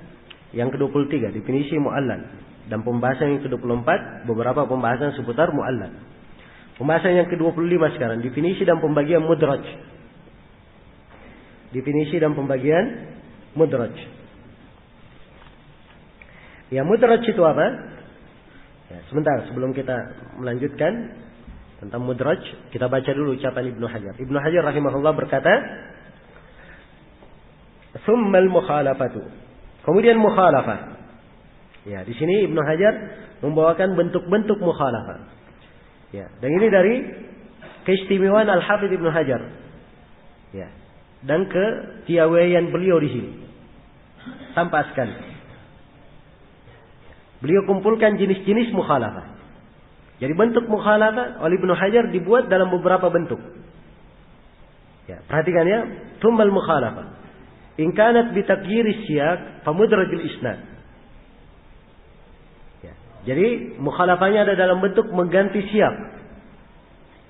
yang ke-23 definisi mu'allal, dan pembahasan yang ke-24 beberapa pembahasan seputar mu'allal. Pembahasan yang ke-25 sekarang definisi dan pembagian mudraj. Definisi dan pembagian mudraj. Ya, mudraj itu apa? Ya, sebentar sebelum kita melanjutkan tentang mudraj, kita baca dulu ucapan Ibnu Hajar. Ibnu Hajar rahimahullah berkata, "Tsummal mukhalafatu." Kemudian mukhalafah. Ya, di sini Ibnu Hajar membawakan bentuk-bentuk mukhalafah. Ya, dan ini dari keistimewaan Al-Hafidz Ibnu Hajar. Ya, dan kepiawaian beliau di sini. Tanpa sekali. Beliau kumpulkan jenis-jenis mukhalafah. Jadi bentuk mukhalafah oleh Ibnu Hajar dibuat dalam beberapa bentuk. Ya, perhatikan ya, tsummal mukhalafah. In kanat bi taghyiri siyaq fa mudrajul isnad. Ya, jadi mukhalafahnya ada dalam bentuk mengganti siyaq.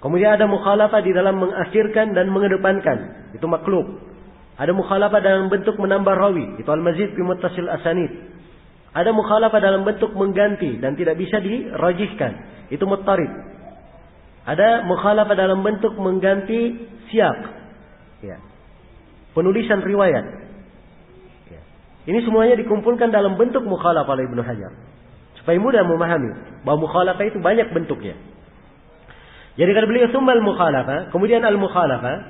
Kemudian ada mukhalafah di dalam mengakhirkan dan mengedepankan, itu maklub. Ada mukhalafah dalam bentuk menambah rawi, itu al-mazid fi muttasil asanid. Ada mukhalafah dalam bentuk mengganti dan tidak bisa dirajihkan, itu muttarib. Ada mukhalafah dalam bentuk mengganti siyaq. Ya. Penulisan riwayat. Ya. Ini semuanya dikumpulkan dalam bentuk mukhalafah oleh Ibnu Hajar. Supaya mudah memahami bahwa mukhalafah itu banyak bentuknya. Jadi kalau beliau tsummal mukhalafah, kemudian al-mukhalafah,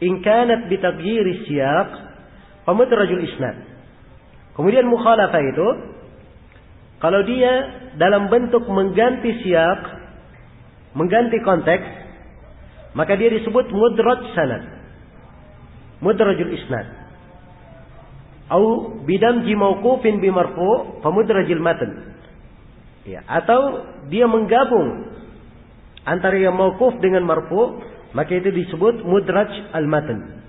in kanat bi taghyiri siyaq fa mudrajul isnad. Kemudian mukhalafah itu kalau dia dalam bentuk mengganti siyaq, mengganti konteks, maka dia disebut mudraj sanad. Mudrajul isnad. Atau bidamji mauqufin bi marfu' fa mudrajul matan. Ya, atau dia menggabung antara yang mauquf dengan marfu', maka itu disebut mudraj al-matan.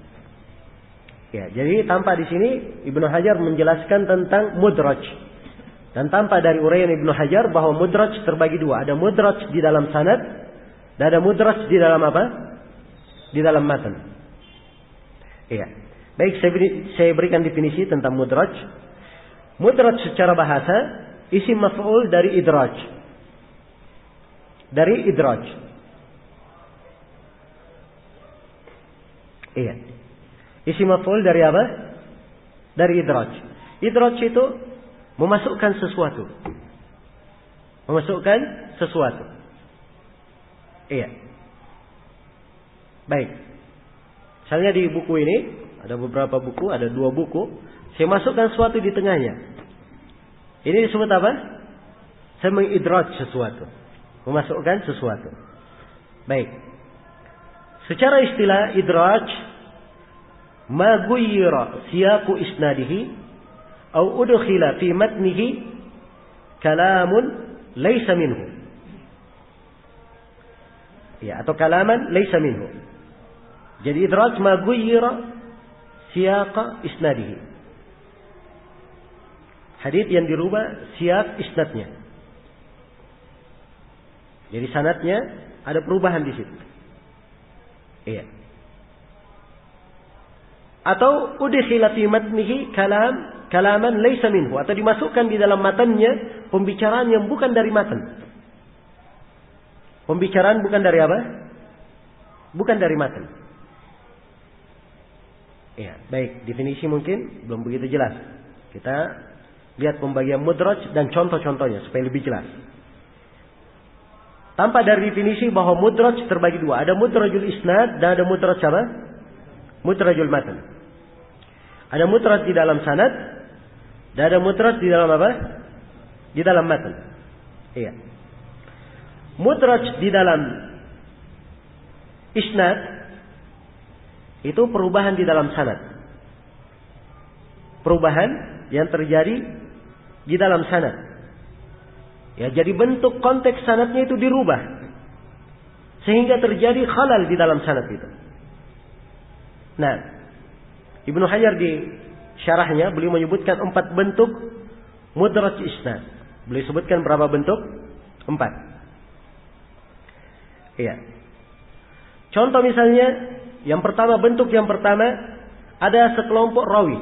Ya, jadi tanpa di sini Ibnu Hajar menjelaskan tentang mudraj. Dan tanpa dari uraian Ibnu Hajar bahwa mudraj terbagi dua. Ada mudraj di dalam sanad dan ada mudraj di dalam apa? Di dalam matan. Iya. Baik, saya berikan definisi tentang mudraj. Mudraj secara bahasa isim maf'ul dari idraj. Dari idraj. Iya. Isim maf'ul dari apa? Dari idraj. Idraj itu memasukkan sesuatu. Memasukkan sesuatu. Iya. Baik. Misalnya di buku ini, ada beberapa buku, ada 2 buku. Saya masukkan sesuatu di tengahnya. Ini disebut apa? Saya mengidraj sesuatu. Memasukkan sesuatu. Baik. Secara istilah idraj, ma ghayyara siyaqu isnadihi أو أدخل في متنه كلام ليس منه. Ya, atau kalaman ليس منه. Jadi idraj ma ghayyara siyaqa isnadihi. Hadits yang dirubah siyaq isnadnya. Jadi sanadnya ada perubahan di situ. Iya. Atau udkhila fi matnihi kalaman laisa minhu, atau dimasukkan di dalam matannya pembicaraan yang bukan dari matan. Pembicaraan bukan dari apa? Bukan dari matan. Ya, baik, definisi mungkin belum begitu jelas. Kita lihat pembagian mudraj dan contoh-contohnya supaya lebih jelas. Tanpa dari definisi bahwa mudraj terbagi dua, ada mudrajul isnad dan ada mudraj apa? Mudrajul matan. Ada mudraj di dalam sanad dan ada mudraj di dalam apa? Di dalam matan. Iya. Mudraj di dalam isnad itu perubahan di dalam sanad. Perubahan yang terjadi di dalam sanad. Ya, jadi bentuk konteks sanadnya itu dirubah sehingga terjadi khalal di dalam sanad itu. Nah, Ibnu Hajar di syarahnya beliau menyebutkan 4 bentuk mudraj isnad. Beliau sebutkan berapa bentuk? 4. Iya. Contoh misalnya, bentuk yang pertama ada sekelompok rawi.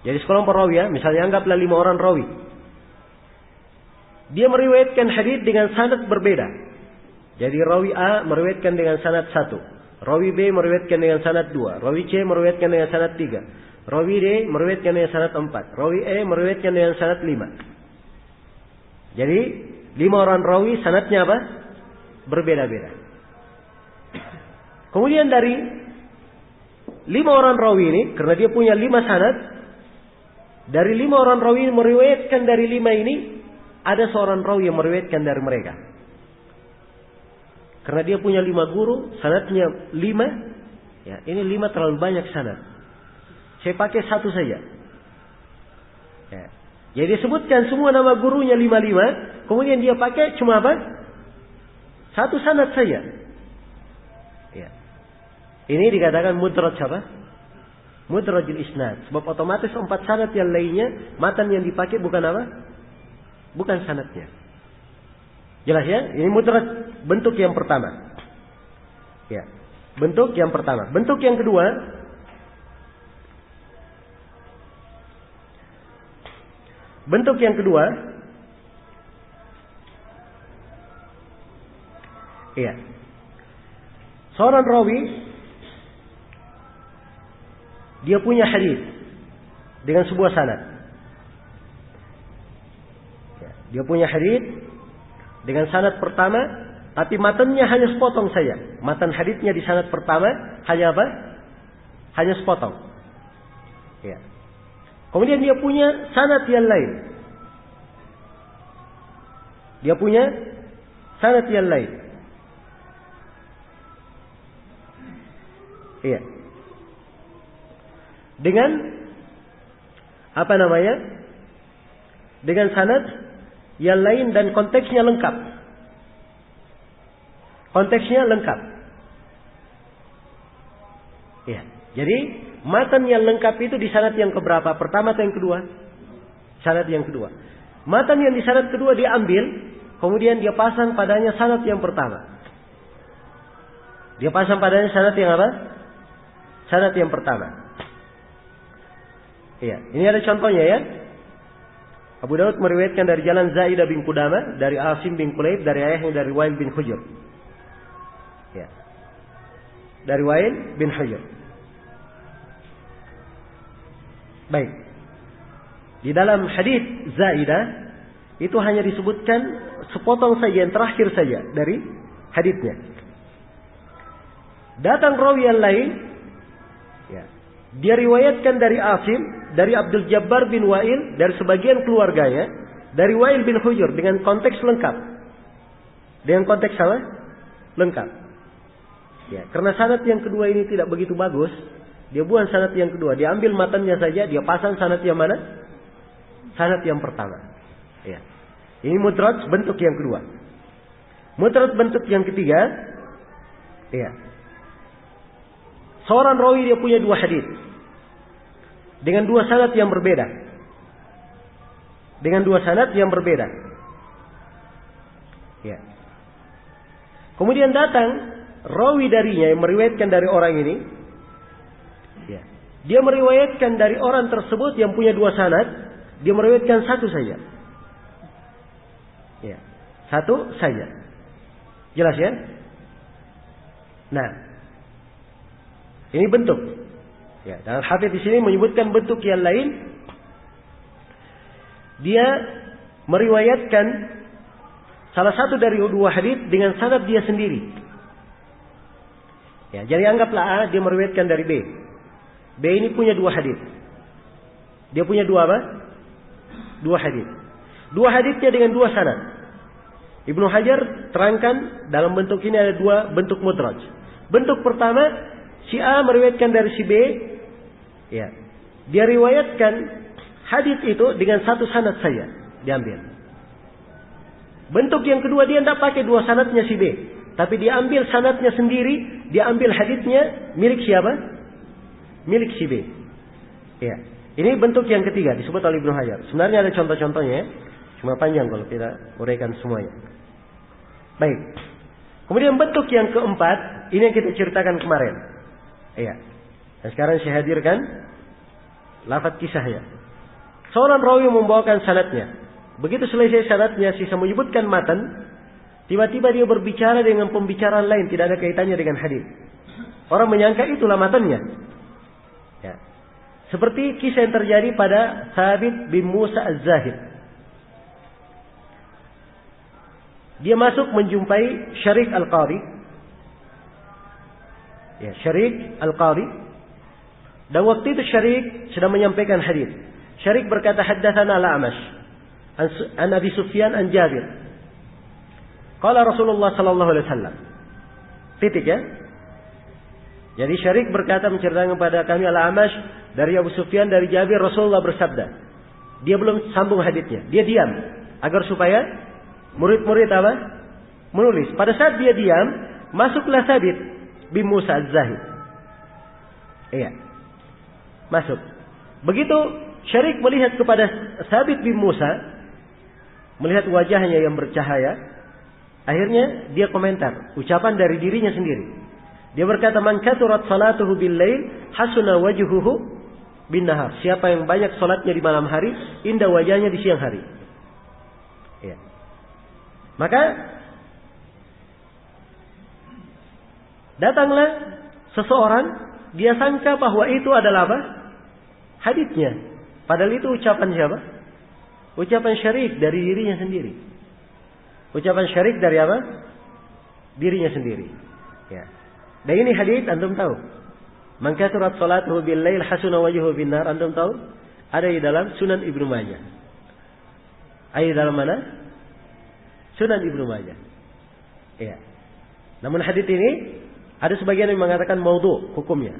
Jadi sekelompok rawi ya, misalnya anggaplah 5 orang rawi. Dia meriwayatkan hadis dengan sanad berbeda. Jadi rawi A meriwayatkan dengan sanad 1, rawi B meriwayatkan dengan sanad 2, rawi C meriwayatkan dengan sanad 3, rawi D meriwayatkan dengan sanad 4, rawi E meriwayatkan dengan sanad 5. Jadi 5 orang rawi sanadnya apa? Berbeda-beda. Kemudian dari 5 orang rawi ini, karena dia punya 5 sanad, dari 5 orang rawi meriwayatkan dari 5 ini, ada seorang rawi yang meriwayatkan dari mereka. Karena dia punya 5 guru, sanadnya 5. Ya, ini 5 terlalu banyak sanad. Saya pakai 1 saja. Ya. Jadi disebutkan semua nama gurunya 5, kemudian dia pakai cuma apa? 1 sanad saja. Ya. Ini dikatakan mudraj apa? Mudrajul isnad. Sebab otomatis 4 sanad yang lainnya, matan yang dipakai bukan apa? Bukan sanadnya. Jelas ya? Ini mudraj bentuk yang pertama. Ya. Bentuk yang pertama. Bentuk yang kedua, iya. Seorang rawi dia punya hadis dengan sebuah sanad. Ya, dia punya hadis dengan sanad pertama, tapi matannya hanya sepotong saja. Matan hadisnya di sanad pertama hanya apa? Hanya sepotong. Ya. Kemudian dia punya sanad yang lain. Iya. Dengan dengan sanad yang lain dan konteksnya lengkap. Ya. Jadi matan yang lengkap itu di sanad yang keberapa? Pertama atau yang kedua? Sanad yang kedua. Matan yang di sanad kedua diambil, kemudian dia pasang padanya sanad yang pertama. Dia pasang padanya sanad yang apa? Sanad yang pertama. Iya, ini ada contohnya ya. Abu Daud meriwayatkan dari jalan Zaidah bin Qudamah, dari Asim bin Kulayb, dari ayahnya dari Wail bin Hujr. Ya. Dari Wail bin Hujr. Baik. Di dalam hadis Zaidah itu hanya disebutkan sepotong saja, yang terakhir saja dari hadisnya. Datang rawi yang lain, ya. Dia riwayatkan dari Asim, dari Abdul Jabbar bin Wail, dari sebagian keluarganya, dari Wail bin Hujr dengan konteks lengkap. Dengan konteks apa? Lengkap. Ya, karena sanad yang kedua ini tidak begitu bagus, dia buang sanad yang kedua, dia ambil matannya saja, dia pasang sanad yang mana? Sanad yang pertama. Ya. Ini mudraj bentuk yang kedua. Mudraj bentuk yang ketiga, ya. Seorang rawi dia punya 2 hadis dengan 2 sanad yang berbeda. Ya. Kemudian datang rawi darinya yang meriwayatkan dari orang ini. Ya. Dia meriwayatkan dari orang tersebut yang punya 2 sanad, dia meriwayatkan 1 saja. Ya. 1 saja. Jelas ya? Nah, ini bentuk. Ya, dan Hafidz di sini menyebutkan bentuk yang lain. Dia meriwayatkan salah satu dari 2 hadis dengan sanad dia sendiri. Ya, jadi anggaplah A dia meriwayatkan dari B. B ini punya 2 hadis. Dia punya 2 apa? 2 hadis. 2 hadisnya dengan 2 sanad. Ibnu Hajar terangkan dalam bentuk ini ada 2 bentuk mudraj. Bentuk pertama, si A meriwayatkan dari si B, ya. Dia riwayatkan Hadis itu dengan satu sanad saja diambil. Bentuk yang kedua dia tidak pakai dua sanadnya si B, tapi dia ambil sanadnya sendiri, dia ambil hadisnya milik siapa? Milik si B. Ya. Ini bentuk yang ketiga disebut oleh Ibnu Hajar. Sebenarnya ada contoh-contohnya, cuma panjang kalau kita uraikan semuanya. Baik. Kemudian bentuk yang keempat, ini yang kita ceritakan kemarin. Iya. Dan sekarang saya hadirkan lafaz kisahnya. Seorang rawi membawakan sanadnya. Begitu selesai sanadnya, sisa menyebutkan matan, tiba-tiba dia berbicara dengan pembicaraan lain, tidak ada kaitannya dengan hadis. Orang menyangka itulah matannya. Ya. Seperti kisah yang terjadi pada Thabit bin Musa Az-Zahid. Dia masuk menjumpai Syarik Al-Qadhi. Ya, Syarik Al-Qadhi. Dan waktu itu Syarik sedang menyampaikan hadis. Syarik berkata, haddatsana Al-A'mash an Abi Sufyan an Jabir. Qala Rasulullah sallallahu alaihi wasallam. Titik ya. Jadi Syarik berkata menceritakan kepada kami Al-A'mash dari Abu Sufyan dari Jabir, Rasulullah bersabda. Dia belum sambung hadisnya. Dia diam agar supaya murid-murid apa? Menulis. Pada saat dia diam, masuklah Thabit bin Musa Az-Zahid. Iya. Masuk. Begitu Syarik melihat kepada Thabit bin Musa, melihat wajahnya yang bercahaya, akhirnya dia komentar ucapan dari dirinya sendiri. Dia berkata, man katurat salatuhu bil lail hasuna wajhuhu bin nahar. Siapa yang banyak salatnya di malam hari, indah wajahnya di siang hari. Ya. Maka datanglah seseorang, dia sangka bahwa itu adalah apa? Hadisnya. Padahal itu ucapan siapa? Ucapan Syarik dari dirinya sendiri. Ucapan Syarik dari apa? Dirinya sendiri. Ya. Dan ini hadis antum tahu. Man kasurat salatuhu bil lail hasuna wajhuhu bin nar, antum tahu? Ada di dalam Sunan Ibnu Majah. Ada di dalam mana? Sunan Ibnu Majah. Ya. Namun hadis ini ada sebagian yang mengatakan maudhu hukumnya.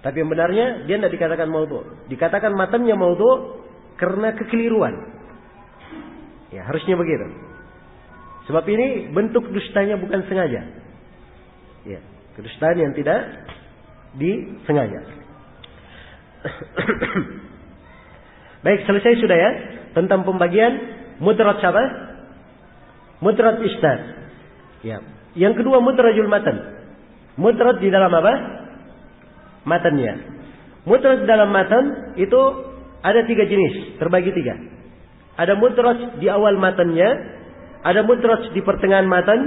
Tapi yang benarnya dia tidak dikatakan maudhu. Dikatakan matannya maudhu karena kekeliruan. Ya, harusnya begitu. Sebab ini bentuk dustanya bukan sengaja. Ya, kedustaan yang tidak disengaja. Baik, selesai sudah ya tentang pembagian mudraj apa? Mudraj isnad. Ya. Yang kedua mudrajul matan. Mudraj di dalam apa? Matannya. Mudraj dalam matan itu ada 3 jenis, terbagi 3. Ada mudraj di awal matannya, ada mudraj di pertengahan matan,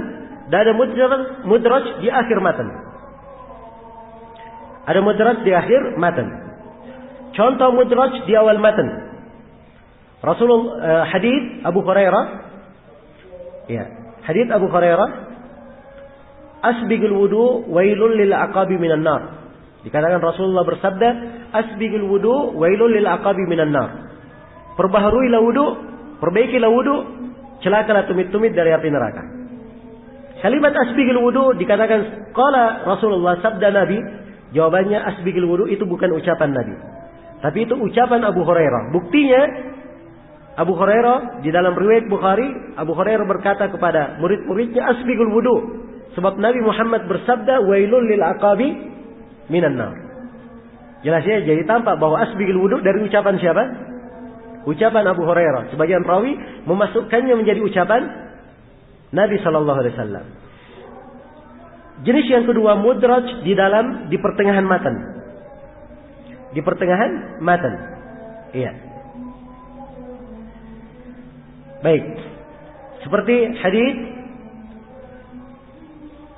dan ada mudraj di akhir matan. Ada mudraj di akhir matan. Contoh mudraj di awal matan. Rasulullah hadis Abu Hurairah. Ya, hadis Abu Hurairah, asbigul wudu wailul lil aqabi minan nar. Dikatakan Rasulullah bersabda, asbigul wudu wailul lil aqabi minan nar. Perbaharuilah wudu, perbaikilah wudu, celakalah tumit-tumit dari api neraka. Kalimat asbigul wudu dikatakan qala Rasulullah, sabda Nabi. Jawabannya asbigul wudu itu bukan ucapan Nabi, tapi itu ucapan Abu Hurairah. Buktinya Abu Hurairah di dalam riwayat Bukhari, Abu Hurairah berkata kepada murid-muridnya asbigul wudu, sebab Nabi Muhammad bersabda wailul lil aqabi minan nar. Jelas ya, jadi tampak bahwa asbigul wudu dari ucapan siapa? Ucapan Abu Hurairah. Sebagian rawi memasukkannya menjadi ucapan Nabi sallallahu alaihi wasallam. Jenis yang kedua mudraj di pertengahan matan. Di pertengahan matan. Iya. Baik. Seperti hadis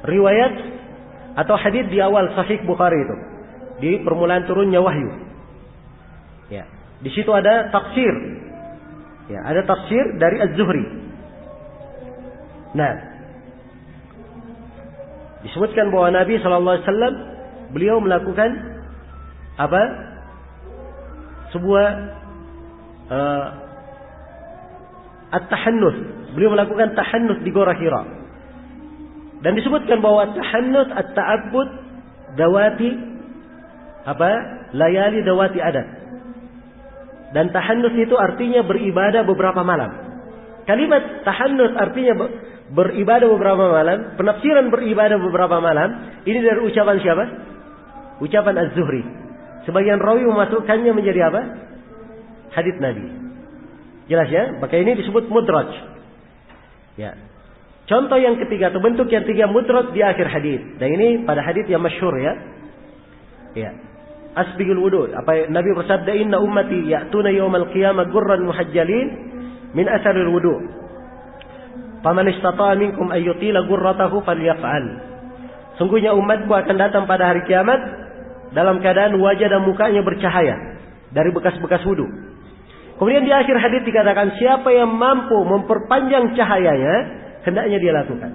riwayat atau hadis di awal Sahih Bukhari itu, di permulaan turunnya wahyu. Ya, di situ ada tafsir. Ya, ada tafsir dari Az-Zuhri. Nah, disebutkan bahwa Nabi sallallahu alaihi wasallam beliau melakukan apa? Sebuah at-tahannus. Beliau melakukan tahannus di Gora Hira. Dan disebutkan bahwa tahannus at-ta'abbud dawati apa? Layali dawati adat. Dan tahannus itu artinya beribadah beberapa malam. Kalimat tahannus artinya beribadah beberapa malam. Penafsiran beribadah beberapa malam. Ini dari ucapan siapa? Ucapan Az-Zuhri. Sebagian rawi memasukkannya menjadi apa? Hadits Nabi. Jelas ya? Maka ini disebut mudraj. Ya. Contoh yang ketiga atau bentuk yang ketiga mudraj di akhir hadits. Dan ini pada hadits yang masyhur ya. Ya. Asbigul wudu. Apa Nabi bersabda, "Inna ummati ya'tuna yawmal qiyamah gurran muhajjalin min atharil wudu. Faman istata'a minkum ay yutila gurratahu falyaf'al." Sungguhnya umatku akan datang pada hari kiamat dalam keadaan wajah dan mukanya bercahaya dari bekas-bekas wudu. Kemudian di akhir hadis dikatakan, siapa yang mampu memperpanjang cahayanya, hendaknya dia lakukan.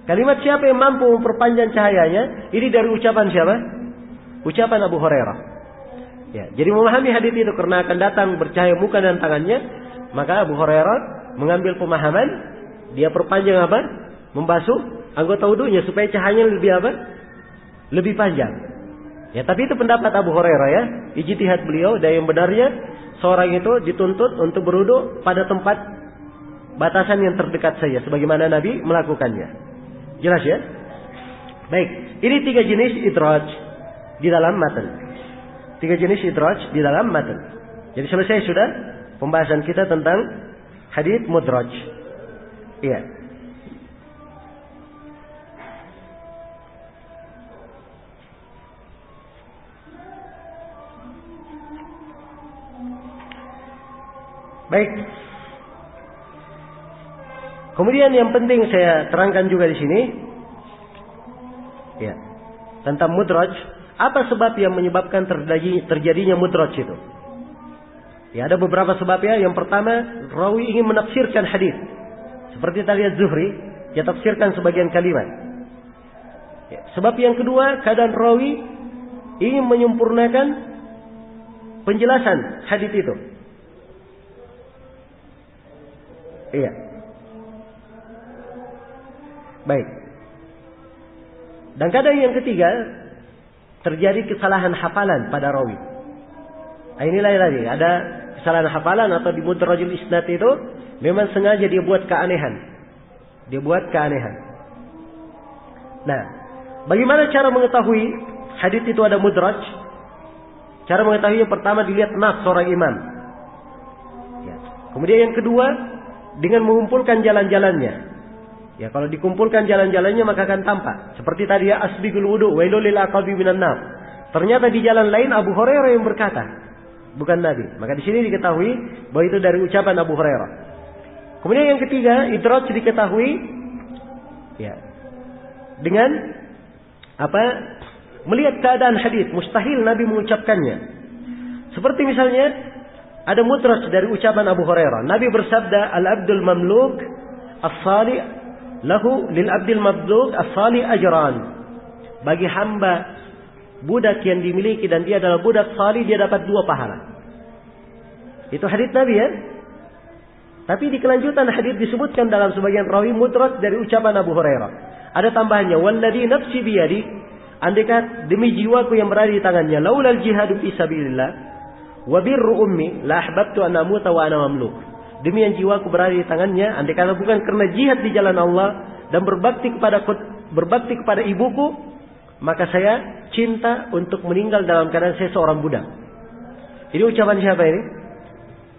Kalimat siapa yang mampu memperpanjang cahayanya, ini dari ucapan siapa? Ucapan Abu Hurairah. Ya, jadi memahami hadis itu karena akan datang bercahaya muka dan tangannya, maka Abu Hurairah mengambil pemahaman, dia perpanjang apa? Membasuh anggota wudunya supaya cahayanya lebih apa? Lebih panjang. Ya, tapi itu pendapat Abu Hurairah ya, ijtihad beliau. Dan yang benarnya seorang itu dituntut untuk berwudu pada tempat batasan yang terdekat saja, sebagaimana Nabi melakukannya. Jelas ya? Baik, ini 3 jenis idraj di dalam matan. 3 jenis idraj di dalam matan. Jadi selesai sudah pembahasan kita tentang hadits mudraj. Iya. Baik. Kemudian yang penting saya terangkan juga di sini, ya, tentang mudraj. Apa sebab yang menyebabkan terjadinya mudraj itu? Ya, ada beberapa sebabnya. Yang pertama, rawi ingin menafsirkan hadis. Seperti tadi Az-Zuhri, dia tafsirkan sebagian kalimat. Ya, sebab yang kedua, kadang rawi ingin menyempurnakan penjelasan hadis itu. Iya. Baik. Dan kadang yang ketiga, terjadi kesalahan hafalan pada rawi. Inilah lagi, ada kesalahan hafalan atau di mudrajul isnad itu memang sengaja dia buat keanehan. Dia buat keanehan. Nah, bagaimana cara mengetahui hadis itu ada mudraj? Cara mengetahui yang pertama dilihat nas seorang imam. Ya. Kemudian yang kedua, dengan mengumpulkan jalan-jalannya. Ya, kalau dikumpulkan jalan-jalannya maka akan tampak. Seperti tadi ya, asbigul wudu wailul lil aqabi minan nar. Ternyata di jalan lain Abu Hurairah yang berkata, bukan Nabi. Maka di sini diketahui bahwa itu dari ucapan Abu Hurairah. Kemudian yang ketiga, idraj diketahui ya dengan apa? Melihat keadaan hadis, mustahil Nabi mengucapkannya. Seperti misalnya ada mudraj dari ucapan Abu Hurairah. Nabi bersabda, "Al-abdul mamluk as-salih lahu lil abdil mamluk as-salih ajran." Bagi hamba budak yang dimiliki dan dia adalah budak salih, dia dapat 2 pahala. Itu hadits Nabi ya. Tapi di kelanjutan hadits disebutkan dalam sebagian rawi mudraj dari ucapan Abu Hurairah. Ada tambahannya, "Walladzi nafsi biyadi," andaikan demi jiwaku yang berada di tangannya, "laulal jihadu fi sabilillah wa birru ummi la ahbabtu an amuta wa ana mamluk." Demi yang jiwaku berada di tangannya, andai kata bukan karena jihad di jalan Allah dan berbakti kepada ibuku, maka saya cinta untuk meninggal dalam keadaan saya seorang budak. Ini ucapan siapa ini?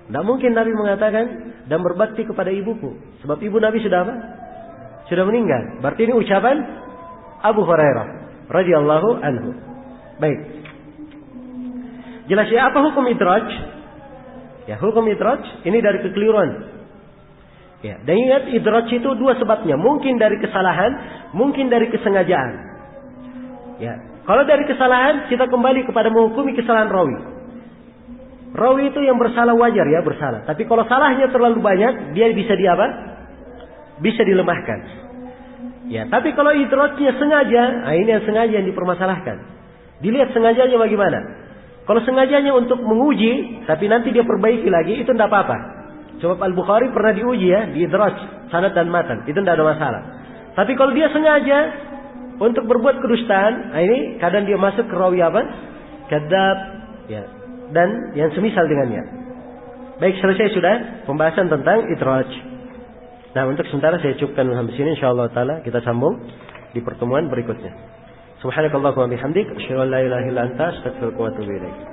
Tidak mungkin Nabi mengatakan dan berbakti kepada ibuku, sebab ibu Nabi sudah apa? Sudah meninggal. Berarti ini ucapan Abu Hurairah radhiyallahu anhu. Baik. Jelas ya, apa hukum idraj? Ya, hukum idraj ini dari kekeliruan. Ya, dan ingat idraj itu 2 sebabnya. Mungkin dari kesalahan, mungkin dari kesengajaan. Ya, kalau dari kesalahan kita kembali kepada menghukumi kesalahan rawi. Rawi itu yang bersalah wajar ya, bersalah. Tapi kalau salahnya terlalu banyak, dia bisa diapa? Bisa dilemahkan. Ya, tapi kalau idrajnya sengaja, ini yang sengaja yang dipermasalahkan. Dilihat sengajanya bagaimana. Kalau sengajanya untuk menguji, tapi nanti dia perbaiki lagi, itu tidak apa-apa. Sebab Al-Bukhari pernah diuji ya, di idraj, sanad dan matan. Itu tidak ada masalah. Tapi kalau dia sengaja untuk berbuat kedustaan, ini kadang dia masuk ke rawi apa? Kadzab. Ya. dan yang semisal dengannya. Baik, selesai sudah pembahasan tentang idraj. Nah, untuk sementara saya cukupkan sampai sini, insyaallah taala kita sambung di pertemuan berikutnya. Subhanakallahumma wa bihamdik, asyhadu an la ilaha illa anta, astaghfiruka wa atubu ilaik.